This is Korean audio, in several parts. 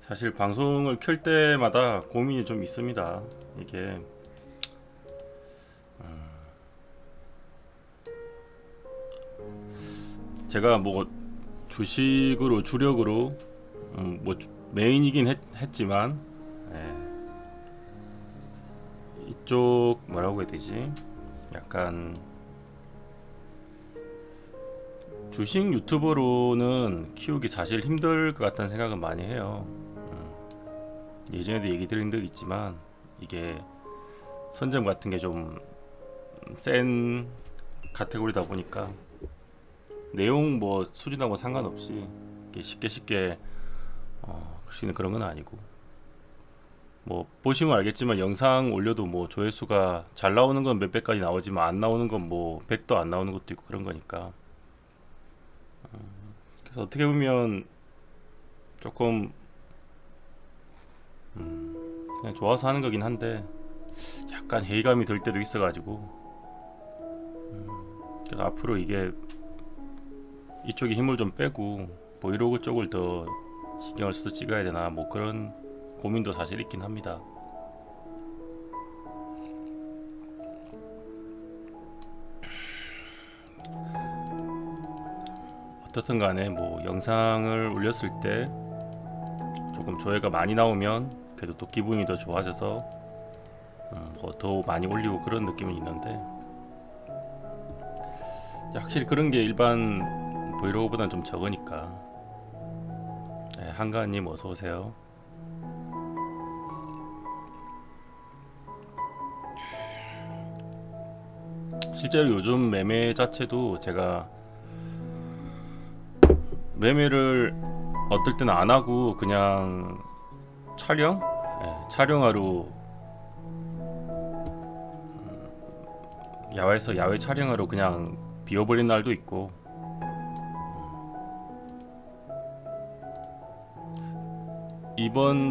사실 방송을 켤 때마다 고민이 좀 있습니다. 이게 제가 뭐 주식으로 주력으로 뭐 메인이긴 했지만 이쪽 뭐라고 해야 되지? 약간 주식 유튜버로는 키우기 사실 힘들 것 같다는 생각은 많이 해요. 예전에도 얘기 드린 적 있지만 이게 선점 같은 게 좀 센 카테고리다 보니까 내용 뭐 수준하고 상관없이 이렇게 쉽게 할 수 있는 그런 건 아니고, 뭐 보시면 알겠지만 영상 올려도 뭐 조회수가 잘 나오는 건 몇백까지 나오지만 안 나오는 건 뭐 100도 안 나오는 것도 있고 그런 거니까. 그래서 어떻게 보면 조금 그냥 좋아서 하는 거긴 한데 약간 회의감이 들 때도 있어가지고, 그래서 앞으로 이게 이쪽에 힘을 좀 빼고 브이로그 쪽을 더 신경을 써서 찍어야 되나 뭐 그런 고민도 사실 있긴 합니다. 어떻든 간에 뭐 영상을 올렸을 때 조금 조회가 많이 나오면 그래도 또 기분이 더 좋아져서 더 많이 올리고 그런 느낌은 있는데, 확실히 그런 게 일반 브이로그보다는 좀 적으니까. 한가님 어서 오세요. 실제로 요즘 매매 자체도 제가 매매를 어떨 때는 안 하고 그냥 촬영하러 야외에서 야외 촬영하러 그냥 비워버린 날도 있고,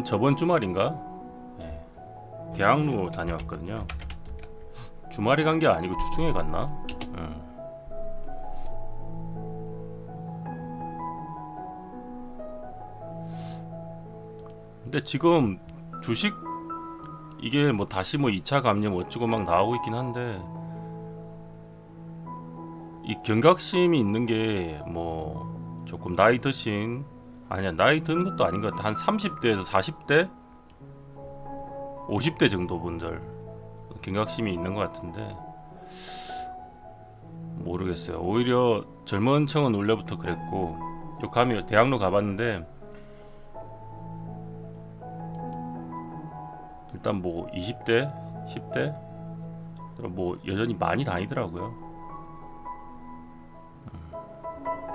저번 주말인가 대학로 다녀왔거든요. 주말에 간 게 아니고 주중에 갔나? 근데 지금 주식 이게 뭐 다시 뭐 2차 감염 어쩌고 막 나오고 있긴 한데, 이 경각심이 있는 게 뭐 조금 나이 드신, 아니야 나이 든 것도 아닌 것 같아. 한 30대에서 40대 50대 정도 분들 경각심이 있는 것 같은데, 모르겠어요. 오히려 젊은 층은 원래부터 그랬고, 요 감이 대학로 가봤는데 일단 뭐 20대 10대 뭐 여전히 많이 다니더라고요.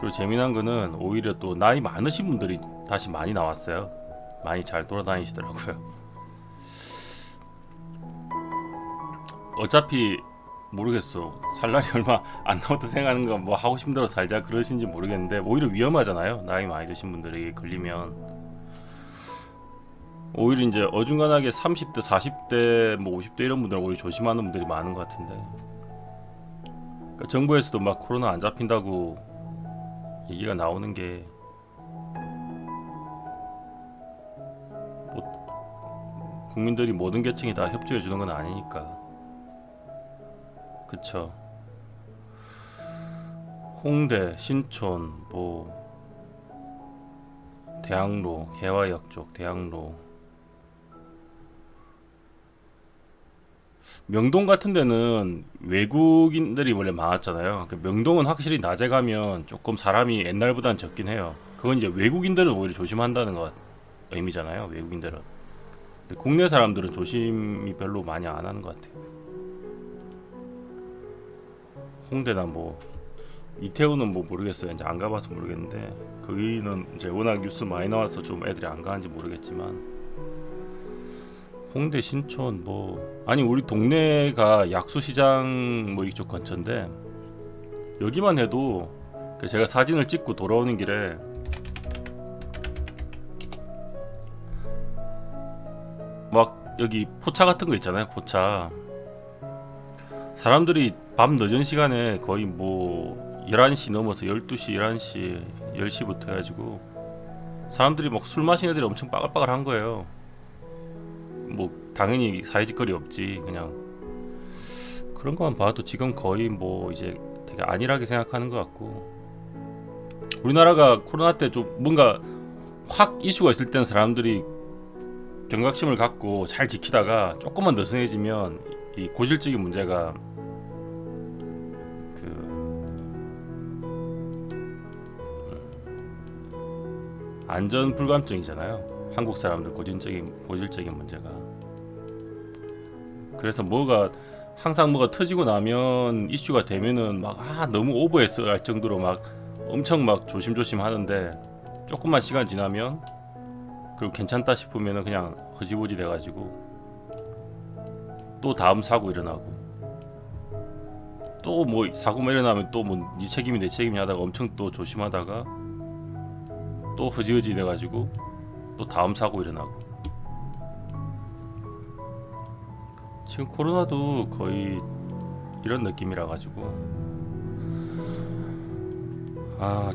그리고 재미난 거는 오히려 또 나이 많으신 분들이 다시 많이 나왔어요. 많이 잘 돌아다니시더라고요. 어차피 모르겠어. 살 날이 얼마 안 남았다 생각하는 건 뭐 하고 싶은 대로 살자 그러신지 모르겠는데, 오히려 위험하잖아요. 나이 많이 드신 분들이 걸리면. 오히려 이제 어중간하게 30대, 40대, 뭐 50대 이런 분들은 오히려 조심하는 분들이 많은 것 같은데, 그러니까 정부에서도 막 코로나 안 잡힌다고 얘기가 나오는 게 뭐 국민들이 모든 계층이 다 협조해 주는 건 아니니까. 그쵸. 홍대, 신촌, 뭐 대학로, 개화역 쪽 대학로, 명동 같은 데는 외국인들이 원래 많았잖아요. 그 명동은 확실히 낮에 가면 조금 사람이 옛날보다는 적긴 해요. 그건 이제 외국인들은 오히려 조심한다는 것 의미잖아요. 외국인들은. 근데 국내 사람들은 조심이 별로 많이 안 하는 것 같아요. 홍대나 뭐 이태원은 뭐 모르겠어요. 이제 안 가봐서 모르겠는데, 거기는 이제 워낙 뉴스 많이 나와서 좀 애들이 안 가는지 모르겠지만, 홍대, 신촌 뭐, 아니 우리 동네가 약수시장 뭐 이쪽 근처인데, 여기만 해도 제가 사진을 찍고 돌아오는 길에 막 여기 포차 같은 거 있잖아요. 포차 사람들이 밤 늦은 시간에 거의 뭐 11시 넘어서 12시, 11시, 10시부터 해가지고 사람들이 막 술 마시는 애들이 엄청 빠글빠글한 거예요. 뭐 당연히 사회적 거리 없지. 그냥 그런 것만 봐도 지금 거의 뭐 이제 되게 안일하게 생각하는 것 같고, 우리나라가 코로나 때 좀 뭔가 확 이슈가 있을 때는 사람들이 경각심을 갖고 잘 지키다가 조금만 느슨해지면 이 고질적인 문제가 그 안전 불감증이잖아요. 한국 사람들 고질적인 문제가. 그래서 뭐가 항상 뭐가 터지고 나면 이슈가 되면은 막 너무 오버했어 할 정도로 막 엄청 막 조심조심 하는데, 조금만 시간 지나면 그리고 괜찮다 싶으면은 그냥 허지부지 돼가지고 또 다음 사고 일어나고, 또 뭐 사고만 일어나면 또 뭐 네 책임이 내 책임이 하다가 엄청 또 조심하다가 또 허지허지 돼가지고 또 다음 사고 일어나고. 지금 코로나도 거의 이런 느낌이라 가지고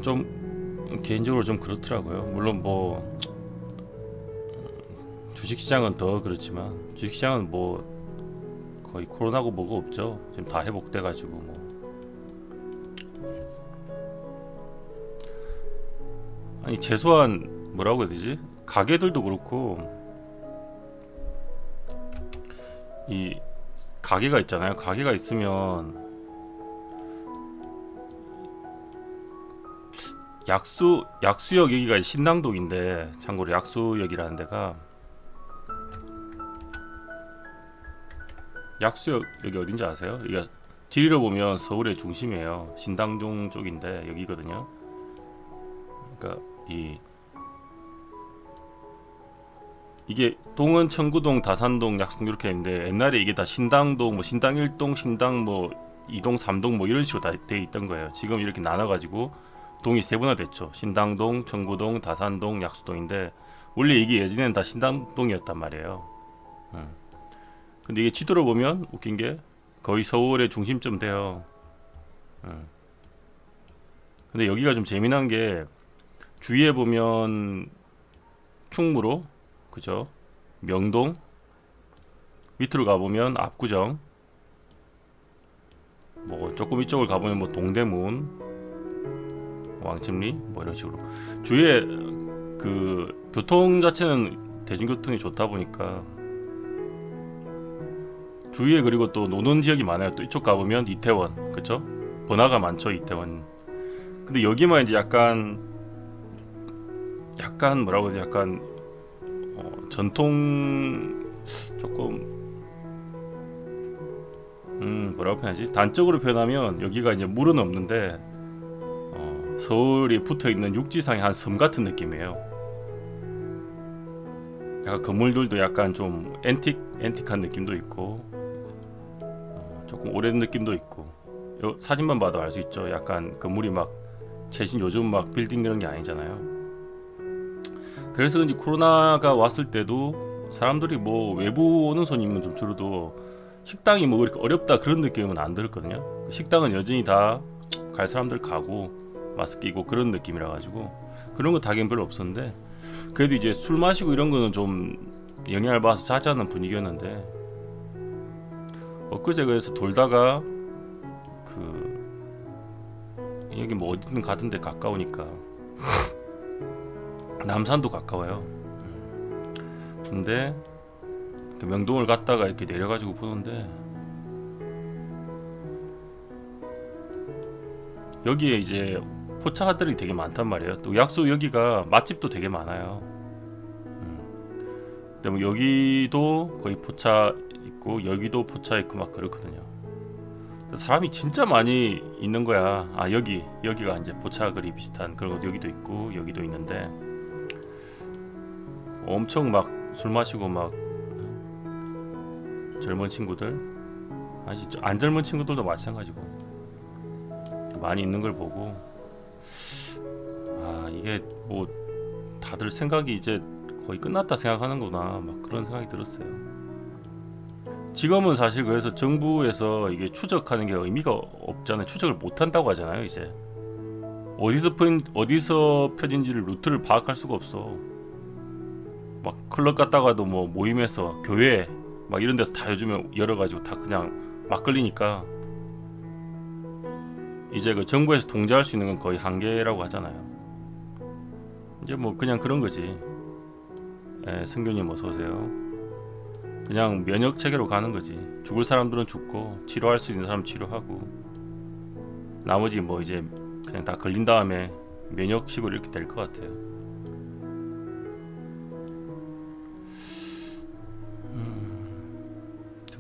좀 개인적으로 좀 그렇더라고요. 물론 뭐 주식시장은 더 그렇지만, 주식시장은 뭐 거의 코로나고 뭐가 없죠. 지금 다 회복돼 가지고 뭐. 아니 최소한 뭐라고 해야 되지? 가게들도 그렇고, 이 가게가 있잖아요. 가게가 있으면 약수역, 여기가 신당동인데, 참고로 약수역이라는 데가, 약수역 여기 어딘지 아세요? 여기가 지리로 보면 서울의 중심이에요. 신당동 쪽인데 여기거든요. 그러니까 이게 동은 청구동, 다산동, 약수동 이렇게 있는데, 옛날에 이게 다 신당동, 뭐 신당 1동, 신당 뭐 2동, 3동 뭐 이런 식으로 다 돼 있던 거예요. 지금 이렇게 나눠가지고 동이 세분화 됐죠. 신당동, 청구동, 다산동, 약수동인데, 원래 이게 예전에는 다 신당동이었단 말이에요. 근데 이게 지도로 보면 웃긴 게 거의 서울의 중심쯤 돼요. 근데 여기가 좀 재미난 게, 주위에 보면 충무로, 그죠? 명동, 밑으로 가보면 압구정, 뭐 조금 이쪽을 가보면 뭐 동대문, 왕십리 뭐 이런 식으로 주위에 그 교통 자체는 대중교통이 좋다 보니까 주위에, 그리고 또 노는 지역이 많아요. 또 이쪽 가보면 이태원, 그쵸? 번화가 많죠, 이태원. 근데 여기만 이제 약간 뭐라고 해야 돼? 약간 전통 조금 뭐라고 표현하지? 단적으로 표현하면 여기가 이제 물은 없는데 서울이 붙어 있는 육지상의 한 섬 같은 느낌이에요. 약간 건물들도 약간 좀 앤틱한 느낌도 있고, 조금 오래된 느낌도 있고. 요 사진만 봐도 알 수 있죠. 약간 건물이 막 최신 요즘 막 빌딩 이런 게 아니잖아요. 그래서 그런지 코로나가 왔을 때도 사람들이 뭐 외부 오는 손님은 좀 줄어도 식당이 뭐 그렇게 어렵다 그런 느낌은 안 들었거든요. 식당은 여전히 다 갈 사람들 가고 마스크 끼고 그런 느낌이라 가지고 그런 거 타긴 별로 없었는데, 그래도 이제 술 마시고 이런 거는 좀 영향을 받아서 자제하는 분위기였는데, 엊그제 그래서 돌다가 여기 뭐 어디든 가던데 가까우니까 남산도 가까워요. 근데 명동을 갔다가 이렇게 내려가지고 보는데, 여기에 이제 포차들이 되게 많단 말이에요. 또 약수 여기가 맛집도 되게 많아요. 근데 뭐 여기도 거의 포차 있고 여기도 포차 있고 막 그렇거든요. 사람이 진짜 많이 있는 거야. 여기가 이제 포차거리 비슷한 그런 것, 여기도 있고 여기도 있는데, 엄청 막 술 마시고 막 젊은 친구들, 아니 안 젊은 친구들도 마찬가지고 많이 있는 걸 보고, 이게 뭐 다들 생각이 이제 거의 끝났다 생각하는구나, 막 그런 생각이 들었어요. 지금은 사실 그래서 정부에서 이게 추적하는 게 의미가 없잖아요. 추적을 못 한다고 하잖아요. 이제 어디서 펴진지를 루트를 파악할 수가 없어. 막 클럽 갔다가도 뭐 모임에서 교회 막 이런 데서 다 요즘에 열어가지고 다 그냥 막 걸리니까 이제 그 정부에서 통제할 수 있는 건 거의 한계라고 하잖아요. 이제 뭐 그냥 그런 거지. 예, 성교님 어서 오세요. 그냥 면역 체계로 가는 거지. 죽을 사람들은 죽고 치료할 수 있는 사람 치료하고 나머지 뭐 이제 그냥 다 걸린 다음에 면역식으로 이렇게 될 것 같아요.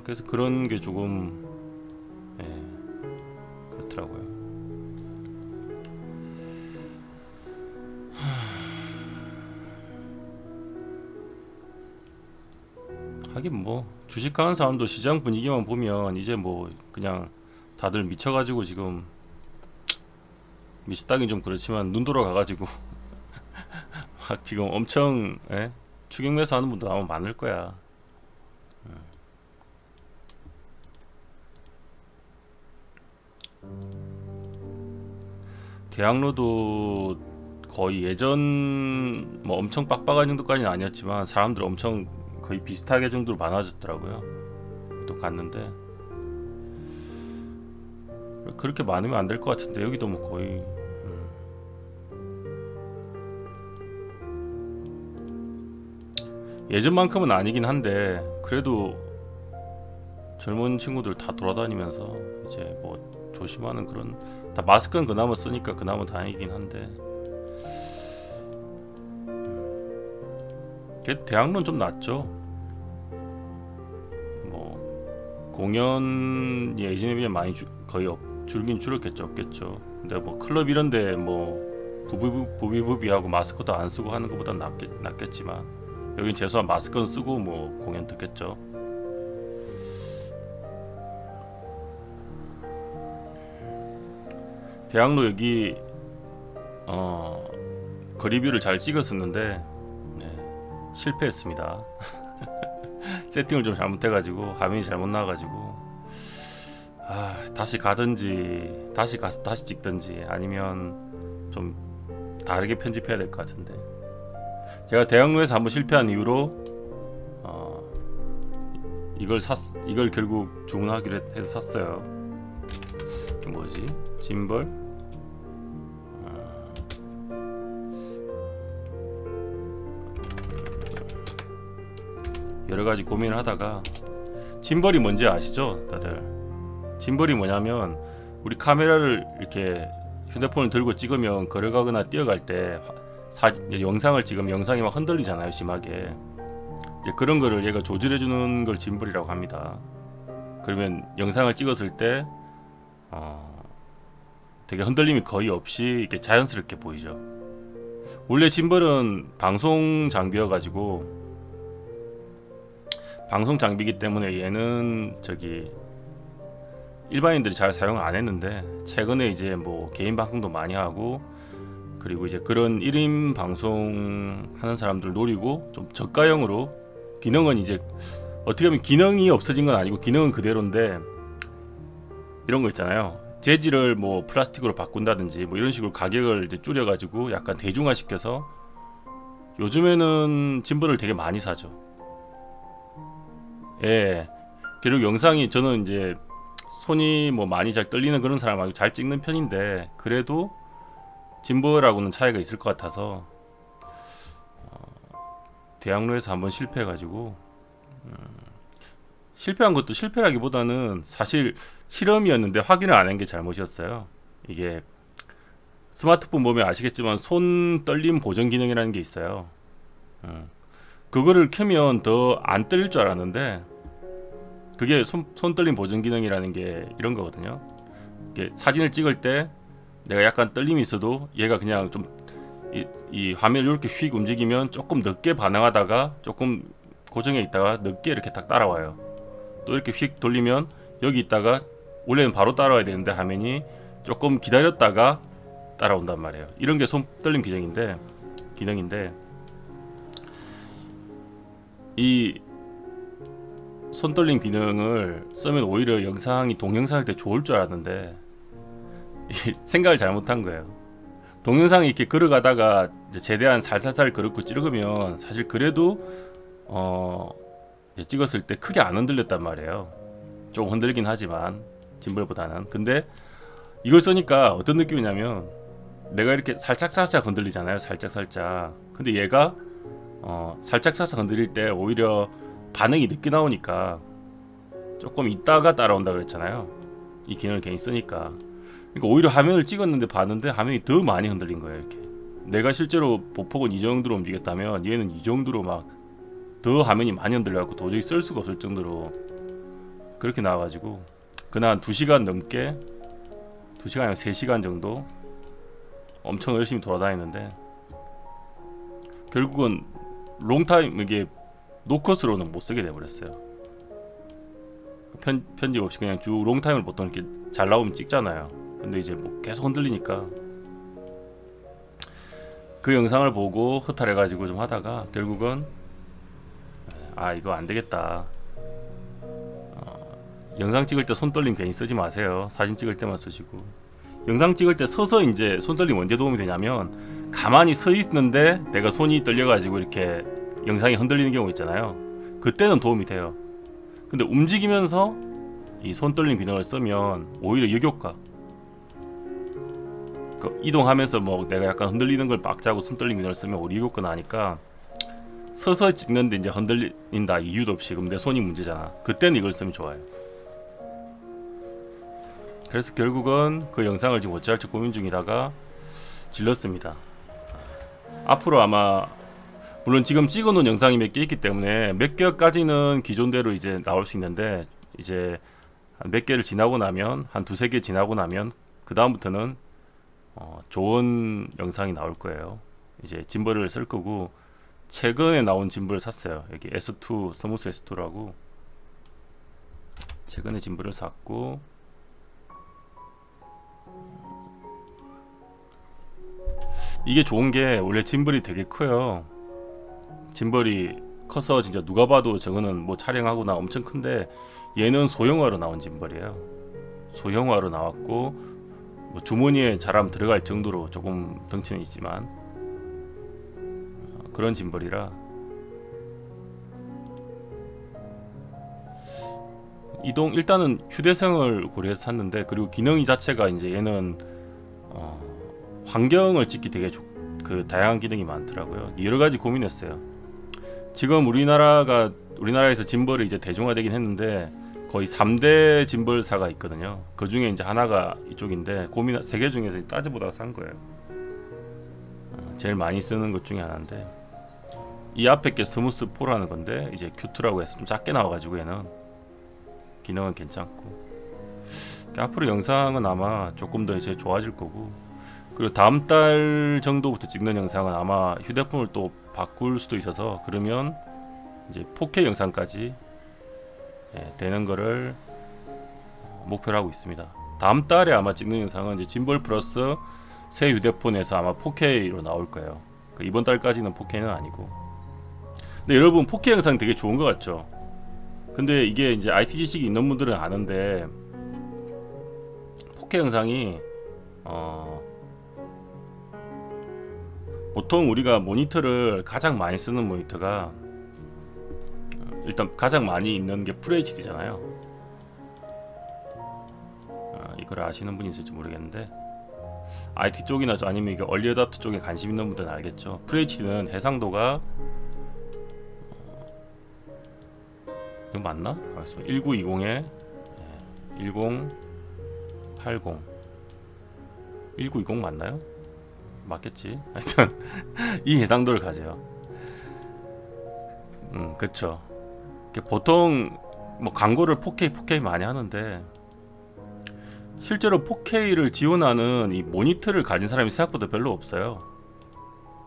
그래서 그런 게 조금 그렇더라고요. 하긴 뭐 주식하는 사람도 시장 분위기만 보면 이제 뭐 그냥 다들 미쳐가지고 지금 미쳤다긴 좀 그렇지만 눈 돌아가가지고 막 지금 엄청 추격 매수하는 분도 아마 많을 거야. 대학로도 거의 예전 뭐 엄청 빡빡한 정도까지는 아니었지만 사람들 엄청 거의 비슷하게 정도로 많아졌더라고요. 또 갔는데 그렇게 많으면 안 될 것 같은데 여기도 뭐 거의 예전만큼은 아니긴 한데 그래도 젊은 친구들 다 돌아다니면서 이제 뭐 조심하는 그런 다 마스크는 그나마 쓰니까 그나마 다행이긴 한데 대학로는 좀 낫죠. 뭐 공연 예전에 비해 많이 거의 줄긴 줄었겠죠. 없겠죠. 근데 뭐 클럽 이런데 뭐 부비부비하고 마스크도 안 쓰고 하는 것보다 낫겠지만 여긴 최소한 마스크는 쓰고 뭐 공연 듣겠죠. 대학로 여기 거리뷰를 잘 찍었었는데 실패했습니다. 세팅을 좀 잘못해가지고 화면이 잘못 나와가지고 다시 가든지 다시 가서 다시 찍든지 아니면 좀 다르게 편집해야 될 것 같은데 제가 대학로에서 한번 실패한 이후로 이걸 결국 주문하기로 해서 샀어요. 이게 뭐지? 짐벌? 여러가지 고민을 하다가 짐벌이 뭔지 아시죠? 다들 짐벌이 뭐냐면 우리 카메라를 이렇게 휴대폰을 들고 찍으면 걸어가거나 뛰어갈 때 영상을 찍으면 영상이 막 흔들리잖아요. 심하게 이제 그런 거를 얘가 조절해주는 걸 짐벌이라고 합니다. 그러면 영상을 찍었을 때 되게 흔들림이 거의 없이 이렇게 자연스럽게 보이죠. 원래 짐벌은 방송 장비여가지고 방송 장비이기 때문에 얘는 일반인들이 잘 사용 안 했는데 최근에 이제 뭐 개인 방송도 많이 하고 그리고 이제 그런 1인 방송 하는 사람들 노리고 좀 저가형으로 기능은 이제 어떻게 보면 기능이 없어진 건 아니고 기능은 그대로인데 이런 거 있잖아요. 재질을 뭐 플라스틱으로 바꾼다든지 뭐 이런 식으로 가격을 이제 줄여가지고 약간 대중화시켜서 요즘에는 짐벌을 되게 많이 사죠. 그리고 영상이 저는 이제 손이 뭐 많이 잘 떨리는 그런 사람 말고 잘 찍는 편인데 그래도 짐벌하고는 차이가 있을 것 같아서 대학로에서 한번 실패해가지고 실패한 것도 실패라기보다는 사실 실험이었는데 확인을 안 한 게 잘못이었어요. 이게 스마트폰 보면 아시겠지만 손 떨림 보정 기능이라는 게 있어요. 그거를 켜면 더 안 떨릴 줄 알았는데 그게 손 떨림 보정 기능이라는 게 이런 거거든요. 사진을 찍을 때 내가 약간 떨림이 있어도 얘가 그냥 좀 이 화면을 이렇게 휙 움직이면 조금 늦게 반응하다가 조금 고정해 있다가 늦게 이렇게 딱 따라와요. 또 이렇게 휙 돌리면 여기 있다가 원래는 바로 따라와야 되는데 화면이 조금 기다렸다가 따라온단 말이에요. 이런 게 손 떨림 기능인데 이 손떨림 기능을 쓰면 오히려 영상이 동영상일 때 좋을 줄 알았는데 생각을 잘못한 거예요. 동영상이 이렇게 걸어가다가 이제 최대한 살살살 그렇고 찍으면 사실 그래도 찍었을 때 크게 안 흔들렸단 말이에요. 좀 흔들긴 하지만 짐벌보다는. 근데 이걸 쓰니까 어떤 느낌이냐면 내가 이렇게 살짝살짝 흔들리잖아요. 살짝살짝. 근데 얘가 살짝살짝 흔들릴 때 오히려 반응이 늦게 나오니까 조금 있다가 따라온다 그랬잖아요. 이 기능을 괜히 쓰니까. 그러니까 오히려 화면을 찍었는데 봤는데 화면이 더 많이 흔들린 거예요. 이렇게 내가 실제로 보폭은 이 정도로 움직였다면 얘는 이 정도로 막 더 화면이 많이 흔들려갖고 도저히 쓸 수가 없을 정도로 그렇게 나와가지고 그날 한 2시간 넘게 2시간 아니면 3시간 정도 엄청 열심히 돌아다녔는데 결국은 롱타임 이게 노컷으로는 못 쓰게 돼버렸어요. 편집 없이 그냥 쭉 롱타임을 보통 이렇게 잘 나오면 찍잖아요. 근데 이제 뭐 계속 흔들리니까 그 영상을 보고 허탈해가지고 좀 하다가 결국은 이거 안되겠다. 영상 찍을 때 손떨림 괜히 쓰지 마세요. 사진 찍을 때만 쓰시고. 영상 찍을 때 서서 이제 손떨림 언제 도움이 되냐면 가만히 서 있는데 내가 손이 떨려가지고 이렇게 영상이 흔들리는 경우 있잖아요. 그때는 도움이 돼요. 근데 움직이면서 이 손떨림 기능을 쓰면 오히려 역효과. 이동하면서 뭐 내가 약간 흔들리는 걸 막자고 손떨림 기능을 쓰면 오히려 역효과 나니까 서서 찍는데 이제 흔들린다 이유도 없이 그럼 내 손이 문제잖아. 그때는 이걸 쓰면 좋아요. 그래서 결국은 그 영상을 지금 어찌할지 고민 중이다가 질렀습니다. 앞으로 아마 물론 지금 찍어놓은 영상이 몇 개 있기 때문에 몇 개까지는 기존대로 이제 나올 수 있는데 이제 몇 개를 지나고 나면 한 2-3개 지나고 나면 그 다음부터는 좋은 영상이 나올 거예요. 이제 짐벌을 쓸 거고 최근에 나온 짐벌을 샀어요. 여기 S2 스무스 S2라고 최근에 짐벌을 샀고 이게 좋은 게 원래 짐벌이 되게 커요. 짐벌이 커서 진짜 누가 봐도 저거는 뭐 촬영하거나 엄청 큰데 얘는 소형화로 나온 짐벌이에요. 소형화로 나왔고 뭐 주머니에 잘하면 들어갈 정도로 조금 덩치는 있지만 그런 짐벌이라 일단은 휴대성을 고려해서 샀는데 그리고 기능 자체가 이제 얘는 환경을 찍기 되게 그 다양한 기능이 많더라고요. 여러 가지 고민했어요. 지금 우리나라에서 짐벌이 이제 대중화되긴 했는데 거의 3대 짐벌사가 있거든요. 그 중에 이제 하나가 이쪽인데 세 개 중에서 따져보다가 산 거예요. 제일 많이 쓰는 것 중에 하나인데 이 앞에 게 스무스 4라는 건데 이제 큐트라고 해서 좀 작게 나와가지고 얘는 기능은 괜찮고 앞으로 영상은 아마 조금 더 이제 좋아질 거고 그리고 다음 달 정도부터 찍는 영상은 아마 휴대폰을 또 바꿀 수도 있어서 그러면 이제 4K 영상까지 되는 거를 목표로 하고 있습니다. 다음 달에 아마 찍는 영상은 이제 짐벌 플러스 새 휴대폰에서 아마 4K로 나올 거예요. 이번 달까지는 4K는 아니고. 근데 여러분 4K 영상 되게 좋은 것 같죠? 근데 이게 이제 IT 지식이 있는 분들은 아는데 4K 영상이 보통 우리가 모니터를 가장 많이 쓰는 모니터가 일단 가장 많이 있는 게 FHD잖아요. 이걸 아시는 분이 있을지 모르겠는데 IT 쪽이나 아니면 이게 얼리어답터 쪽에 관심 있는 분들은 알겠죠. FHD는 해상도가 이거 맞나? 1920에 1080 1920 맞나요? 맞겠지. 하여튼 이 해상도를 가져요. 그쵸. 보통 뭐 광고를 4K 많이 하는데 실제로 4K를 지원하는 이 모니터를 가진 사람이 생각보다 별로 없어요.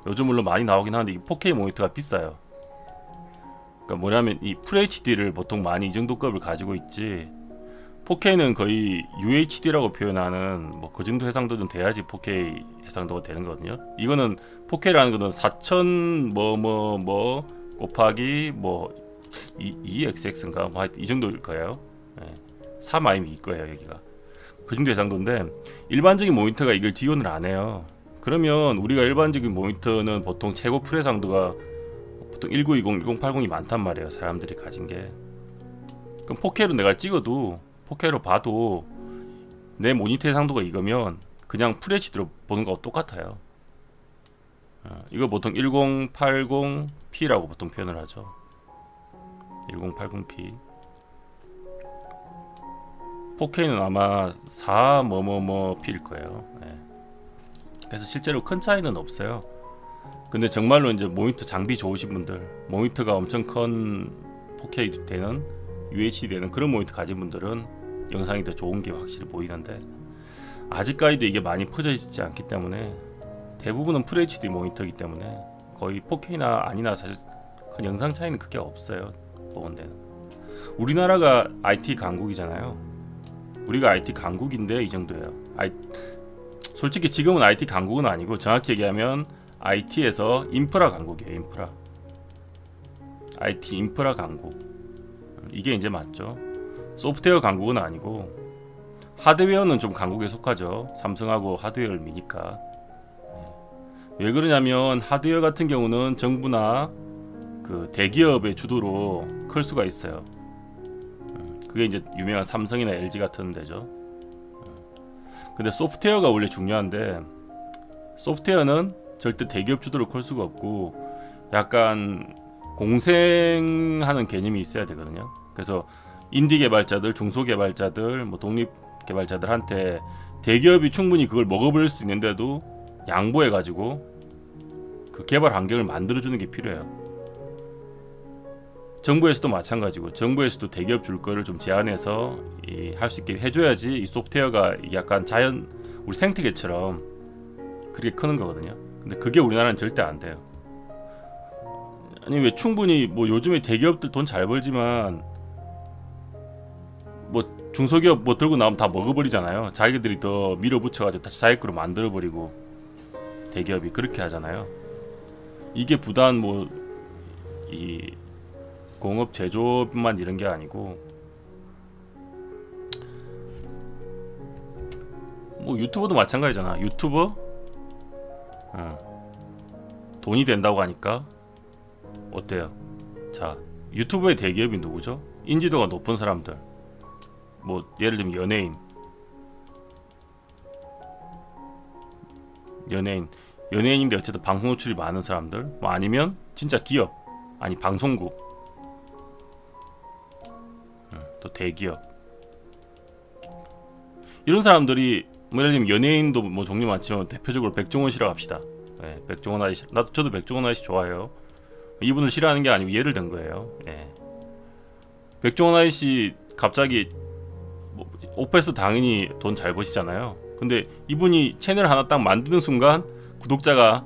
요즘 물론 많이 나오긴 하는데 이 4K 모니터가 비싸요. 그러니까 뭐냐면 이 FHD를 보통 많이 이 정도 급을 가지고 있지 4K는 거의 UHD라고 표현하는 뭐 그 정도 해상도는 돼야지 4K 해상도가 되는 거거든요. 이거는 4K라는 거는 4000 뭐 곱하기 뭐 2xx인가 뭐 이 정도일 거예요. 3 아니면 2 거예요. 여기가 그 정도 해상도인데 일반적인 모니터가 이걸 지원을 안 해요. 그러면 우리가 일반적인 모니터는 보통 최고 프레상도가 보통 1920, 1080이 많단 말이에요. 사람들이 가진 게. 그럼 4K로 내가 찍어도 4K로 봐도 내 모니터의 상도가 이거면 그냥 FHD로 보는 거하고 똑같아요. 이거 보통 1080p라고 보통 표현을 하죠. 1080p. 4K는 아마 4 뭐뭐뭐p일 거예요. 네. 그래서 실제로 큰 차이는 없어요. 근데 정말로 이제 모니터 장비 좋으신 분들, 모니터가 엄청 큰 4K 되는 UHD 되는 그런 모니터 가진 분들은 영상이 더 좋은 게 확실히 보이는데, 아직까지도 이게 많이 퍼져 있지 않기 때문에 대부분은 FHD 모니터이기 때문에 거의 4K나 아니나 사실 큰 영상 차이는 크게 없어요. 보는 데는. 우리나라가 IT 강국이잖아요. 우리가 IT 강국인데 이 정도예요. 솔직히 지금은 IT 강국은 아니고 정확히 얘기하면 IT에서 인프라 강국이에요. 인프라. IT 인프라 강국. 이게 이제 맞죠. 소프트웨어 강국은 아니고 하드웨어는 좀 강국에 속하죠. 삼성하고 하드웨어를 미니까. 왜 그러냐면 하드웨어 같은 경우는 정부나 그 대기업의 주도로 클 수가 있어요. 그게 이제 유명한 삼성이나 LG 같은 데죠. 근데 소프트웨어가 원래 중요한데 소프트웨어는 절대 대기업 주도로 클 수가 없고 약간 공생하는 개념이 있어야 되거든요. 그래서 인디 개발자들, 중소 개발자들, 뭐 독립 개발자들한테 대기업이 충분히 그걸 먹어버릴 수 있는데도 양보해가지고 그 개발 환경을 만들어주는 게 필요해요. 정부에서도 마찬가지고 정부에서도 대기업 줄 거를 좀 제한해서 할 수 있게 해줘야지 이 소프트웨어가 약간 자연 우리 생태계처럼 그렇게 크는 거거든요. 근데 그게 우리나라는 절대 안 돼요. 아니 왜 충분히 뭐 요즘에 대기업들 돈 잘 벌지만 뭐 중소기업 뭐 들고 나오면 다 먹어버리잖아요. 자기들이 더 밀어붙여가지고 다시 자기 거로 만들어버리고 대기업이 그렇게 하잖아요. 이게 부단 뭐 이 공업 제조업만 이런 게 아니고 뭐 유튜버도 마찬가지잖아. 유튜버 돈이 된다고 하니까 어때요? 자, 유튜버의 대기업이 누구죠? 인지도가 높은 사람들. 뭐 예를 들면 연예인인데 어쨌든 방송 노출이 많은 사람들, 뭐 아니면 진짜 기업, 아니 방송국, 또 대기업. 이런 사람들이 뭐 예를 들면 연예인도 뭐 종류 많지만 대표적으로 백종원 씨라고 합시다. 네, 백종원 아저씨. 저도 백종원 아저씨 좋아해요. 이분을 싫어하는 게 아니고 예를 든 거예요. 네. 백종원 아저씨 갑자기 뭐 오페스 당연히 돈 잘 버시잖아요. 근데 이분이 채널 하나 딱 만드는 순간 구독자가